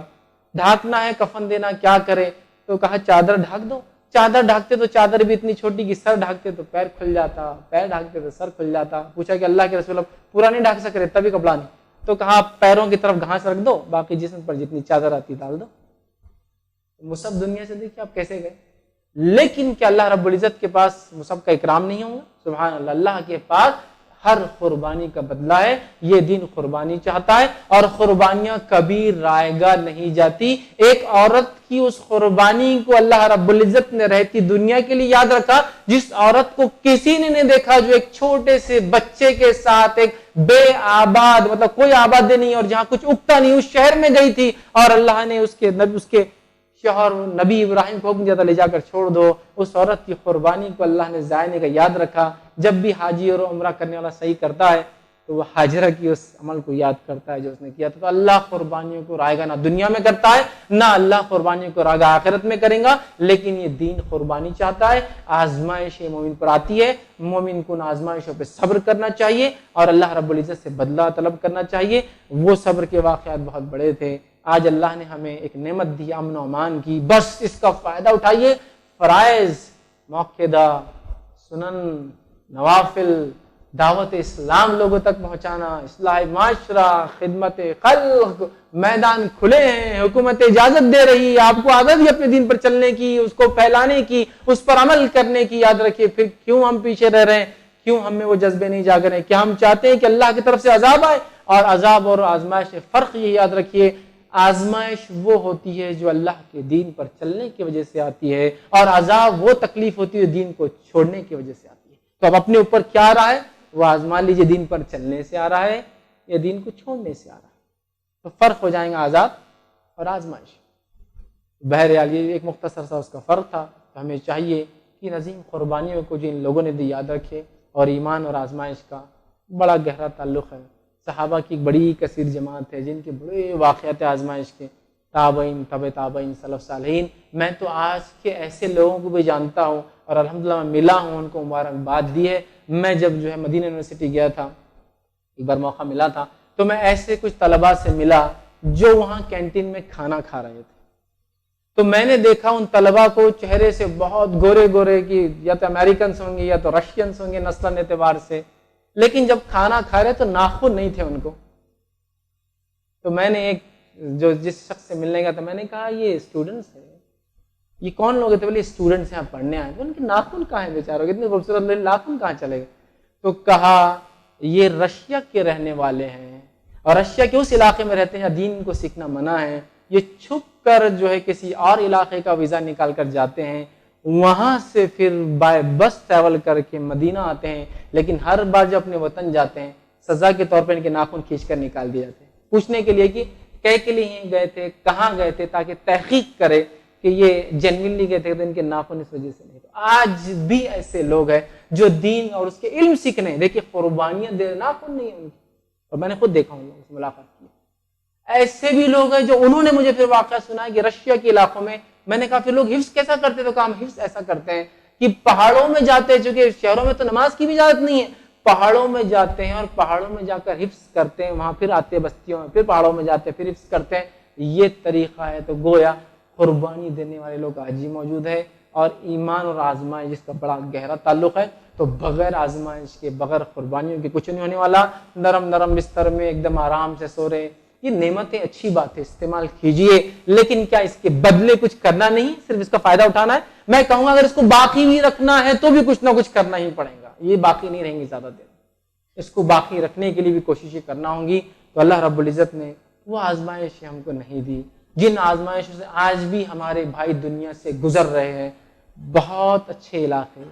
A: ڈھانکنا ہے، کفن دینا، کیا کرے؟ تو کہا چادر ڈھانک دو۔ چادر ڈھانکتے تو چادر بھی اتنی چھوٹی کہ سر ڈھانکتے تو پیر کھل جاتا، پیر ڈھانکتے تو سر کھل جاتا۔ پوچھا کہ اللہ کے رسول اب پورا نہیں ڈھانک سک رہے تبھی کپڑا نہیں؟ تو کہا پیروں کی طرف گھاس رکھ دو، باقی جسم پر جتنی چادر آتی ڈال دو۔ مصعب دنیا سے دیکھیے آپ کیسے گئے، لیکن کیا اللہ رب العزت کے پاس مصعب کا اکرام نہیں ہوگا؟ سبحان اللہ، اللہ کے پاس ہر قربانی کا بدلہ ہے۔ یہ دین قربانی چاہتا ہے اور قربانیاں کبھی رائیگاں نہیں جاتی۔ ایک عورت کی اس قربانی کو اللہ رب العزت نے رہتی دنیا کے لیے یاد رکھا، جس عورت کو کسی نے نہیں دیکھا، جو ایک چھوٹے سے بچے کے ساتھ ایک بے آباد، مطلب کوئی آباد نہیں اور جہاں کچھ اگتا نہیں، اس شہر میں گئی تھی اور اللہ نے اس کے شوہر نبی ابراہیم کو حکم دیا تھا لے جا کر چھوڑ دو۔ اس عورت کی قربانی کو اللہ نے ضائع کا یاد رکھا۔ جب بھی حاجی اور عمرہ کرنے والا صحیح کرتا ہے تو وہ ہاجرہ کی اس عمل کو یاد کرتا ہے جو اس نے کیا تھا۔ تو اللہ قربانیوں کو رائے گا نہ دنیا میں کرتا ہے، نہ اللہ قربانیوں کو رائے گا آخرت میں کرے گا، لیکن یہ دین قربانی چاہتا ہے۔ آزمائش مومن پر آتی ہے، مومن کو ان آزمائشوں پہ صبر کرنا چاہیے اور اللہ رب العزت سے بدلہ طلب کرنا چاہیے۔ وہ صبر کے واقعات بہت بڑے تھے۔ آج اللہ نے ہمیں ایک نعمت دی امن و امان کی، بس اس کا فائدہ اٹھائیے۔ فرائض، موقعہ، سنن، نوافل، دعوت اسلام لوگوں تک پہنچانا، اصلاح معاشرہ، خدمت خلق، میدان کھلے ہیں، حکومت اجازت دے رہی ہے، آپ کو عادت ہے اپنے دین پر چلنے کی، اس کو پھیلانے کی، اس پر عمل کرنے کی۔ یاد رکھیے پھر کیوں ہم پیچھے رہ رہے ہیں، کیوں ہم میں وہ جذبے نہیں جاگ رہے ہیں؟ کیا ہم چاہتے ہیں کہ اللہ کی طرف سے عذاب آئے؟ اور عذاب اور آزمائش میں فرق یہ یاد رکھیے، آزمائش وہ ہوتی ہے جو اللہ کے دین پر چلنے کی وجہ سے آتی ہے، اور عذاب وہ تکلیف ہوتی ہے دین کو چھوڑنے کی وجہ سے آتی ہے۔ تو اب اپنے اوپر کیا آ رہا ہے وہ آزما لیجئے، دین پر چلنے سے آ رہا ہے یا دین کو چھوڑنے سے آ رہا ہے، تو فرق ہو جائیں گا عذاب اور آزمائش۔ بہرحال یہ ایک مختصر سا اس کا فرق تھا۔ تو ہمیں چاہیے کہ عظیم قربانیوں کو جو ان لوگوں نے دی یاد رکھے، اور ایمان اور آزمائش کا بڑا گہرا تعلق ہے۔ صحابہ کی ایک بڑی کثیر جماعت ہے جن کے بڑے واقعات آزمائش کے، تابعین، تبع تابعین، سلف صالحین. میں تو آج کے ایسے لوگوں کو بھی جانتا ہوں اور الحمدللہ میں ملا ہوں، ان کو مبارکباد دی ہے. میں جب جو ہے مدینہ یونیورسٹی گیا تھا، ایک بار موقع ملا تھا، تو میں ایسے کچھ طلباء سے ملا جو وہاں کینٹین میں کھانا کھا رہے تھے. تو میں نے دیکھا ان طلباء کو چہرے سے بہت گورے گورے کی، یا تو امریکنس ہوں گے یا تو رشینس ہوں گے نسل اعتبار سے، لیکن جب کھانا کھا رہے تو ناخن نہیں تھے ان کو. تو میں نے ایک جس شخص سے ملنے گیا تھا، میں نے کہا یہ اسٹوڈنٹس ہیں، یہ کون لوگ تھے؟ بولے اسٹوڈنٹس یہاں پڑھنے آئے. ان کے ناخن کہاں ہیں بیچاروں کے؟ اتنے خوبصورت ناخن کہاں چلے گئے؟ تو کہا یہ رشیا کے رہنے والے ہیں، اور رشیا کے اس علاقے میں رہتے ہیں دین کو سیکھنا منع ہے. یہ چھپ کر جو ہے کسی اور علاقے کا ویزا نکال کر جاتے ہیں، وہاں سے پھر بائی بس ٹریول کر کے مدینہ آتے ہیں، لیکن ہر بار جب اپنے وطن جاتے ہیں سزا کے طور پر ان کے ناخن کھینچ کر نکال دیے جاتے ہیں، پوچھنے کے لیے کہ کہے کے لیے گئے تھے، کہاں گئے تھے، تاکہ تحقیق کرے کہ یہ جنوینلی گئے تھے تو ان کے ناخن اس وجہ سے نہیں. تو آج بھی ایسے لوگ ہیں جو دین اور اس کے علم سیکھنے، دیکھیے قربانیاں دے، ناخن نہیں ہے ان کی، اور میں نے خود دیکھا ہوں لوگوں سے ملاقات کی. ایسے بھی لوگ ہیں جو انہوں نے مجھے پھر واقعہ سنا کہ رشیا کے علاقوں میں نے کہا پھر لوگ حفظ کیسا کرتے؟ تو کام حفظ ایسا کرتے ہیں کہ پہاڑوں میں جاتے، چونکہ شہروں میں تو نماز کی بھی اجازت نہیں ہے، پہاڑوں میں جاتے ہیں اور پہاڑوں میں جا کر حفظ کرتے ہیں، وہاں پھر آتے بستیوں میں، پھر پہاڑوں میں جاتے پھر حفظ کرتے ہیں. یہ طریقہ ہے. تو گویا قربانی دینے والے لوگ آج ہی موجود ہے، اور ایمان اور آزمائش جس کا بڑا گہرا تعلق ہے. تو بغیر آزمائش کے، بغیر قربانیوں کے کچھ نہیں ہونے والا. نرم نرم بستر میں ایک دم آرام سے سو رہے، یہ نعمتیں اچھی بات ہے، استعمال کیجئے، لیکن کیا اس کے بدلے کچھ کرنا نہیں، صرف اس کا فائدہ اٹھانا ہے؟ میں کہوں گا اگر اس کو باقی بھی رکھنا ہے تو بھی کچھ نہ کچھ کرنا ہی پڑے گا. یہ باقی نہیں رہیں گی زیادہ دیر، اس کو باقی رکھنے کے لیے بھی کوششیں کرنا ہوں گی. تو اللہ رب العزت نے وہ آزمائشیں ہم کو نہیں دی جن آزمائشوں سے آج بھی ہمارے بھائی دنیا سے گزر رہے ہیں. بہت اچھے علاقے،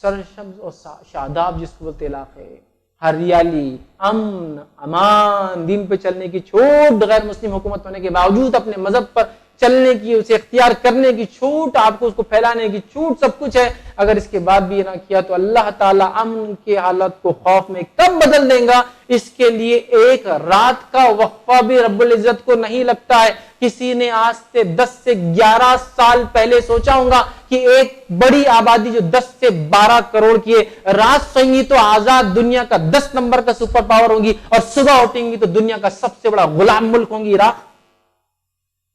A: سرسبز اور شاداب جس کو بولتے علاقے، ہریالی، امن، امان، دین پہ چلنے کی چھوٹ، غیر مسلم حکومت ہونے کے باوجود اپنے مذہب پر چلنے کی، اسے اختیار کرنے کی چھوٹ، آپ کو اس کو پھیلانے کی چھوٹ، سب کچھ ہے. اگر اس کے بعد بھی یہ نہ کیا تو اللہ تعالیٰ امن کے حالت کو خوف میں کب بدل دیں گا؟ اس کے لیے ایک رات کا وقفہ بھی رب العزت کو نہیں لگتا ہے. کسی نے آج سے 10 سے 11 سال پہلے سوچا ہوگا کہ ایک بڑی آبادی جو 10 سے 12 کروڑ کی ہے، رات سوئیں گی تو آزاد دنیا کا 10 نمبر کا سپر پاور ہوگی، اور صبح اٹھیں گی تو دنیا کا سب سے بڑا غلام ملک ہوں گی عراق.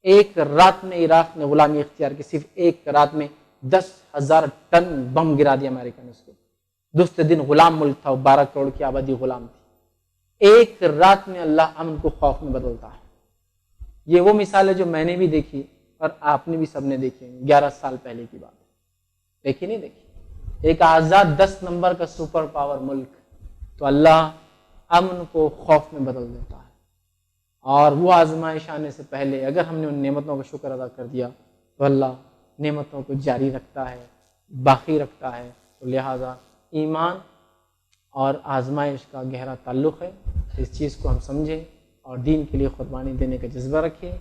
A: ایک رات میں عراق نے غلامی اختیار کی، صرف ایک رات میں 10,000 ٹن بم گرا دیا امریکہ نے اس کو. دوسرے دن غلام ملک تھا، 12 کروڑ کی آبادی غلام تھی. ایک رات میں اللہ امن کو خوف میں بدلتا ہے. یہ وہ مثال ہے جو میں نے بھی دیکھی اور آپ نے بھی سب نے دیکھی. 11 سال پہلے کی بات ہے، دیکھی نہیں دیکھی؟ ایک آزاد 10 نمبر کا سپر پاور ملک. تو اللہ امن کو خوف میں بدل دیتا ہے. اور وہ آزمائش آنے سے پہلے اگر ہم نے ان نعمتوں کا شکر ادا کر دیا تو اللہ نعمتوں کو جاری رکھتا ہے، باقی رکھتا ہے. تو لہذا ایمان اور آزمائش کا گہرا تعلق ہے. اس چیز کو ہم سمجھیں اور دین کے لیے قربانی دینے کا جذبہ رکھیں.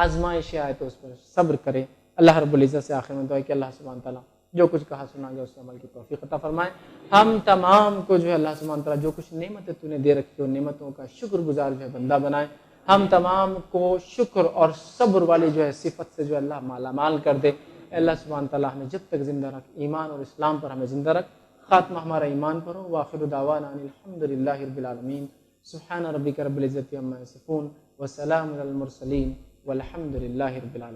A: آزمائش آئے تو اس پر صبر کریں. اللہ رب العزت سے آخر میں دعا ہے کہ اللہ سبحانہ تعالیٰ جو کچھ کہا سنا گیا اس سے عمل کی توفیق عطا فرمائے. ہم تمام کو جو ہے اللہ سبحانہ تعالیٰ جو کچھ نعمتیں تو نے دے رکھی ان نعمتوں کا شکر گزار جو ہے بندہ بنائے. ہم تمام کو شکر اور صبر والی جو ہے صفت سے جو اللہ مالا مال کر دے. اللہ سبحانہ تعالیٰ ہمیں جب تک زندہ رکھ، ایمان اور اسلام پر ہمیں زندہ رکھ. خاتمہ ہمارا ایمان پر ہو. وآخر دعوانا ان الحمدللہ رب العالمین. سبحان ربک رب العزت عما یصفون وسلام علی المرسلین والحمد للہ رب العالمین.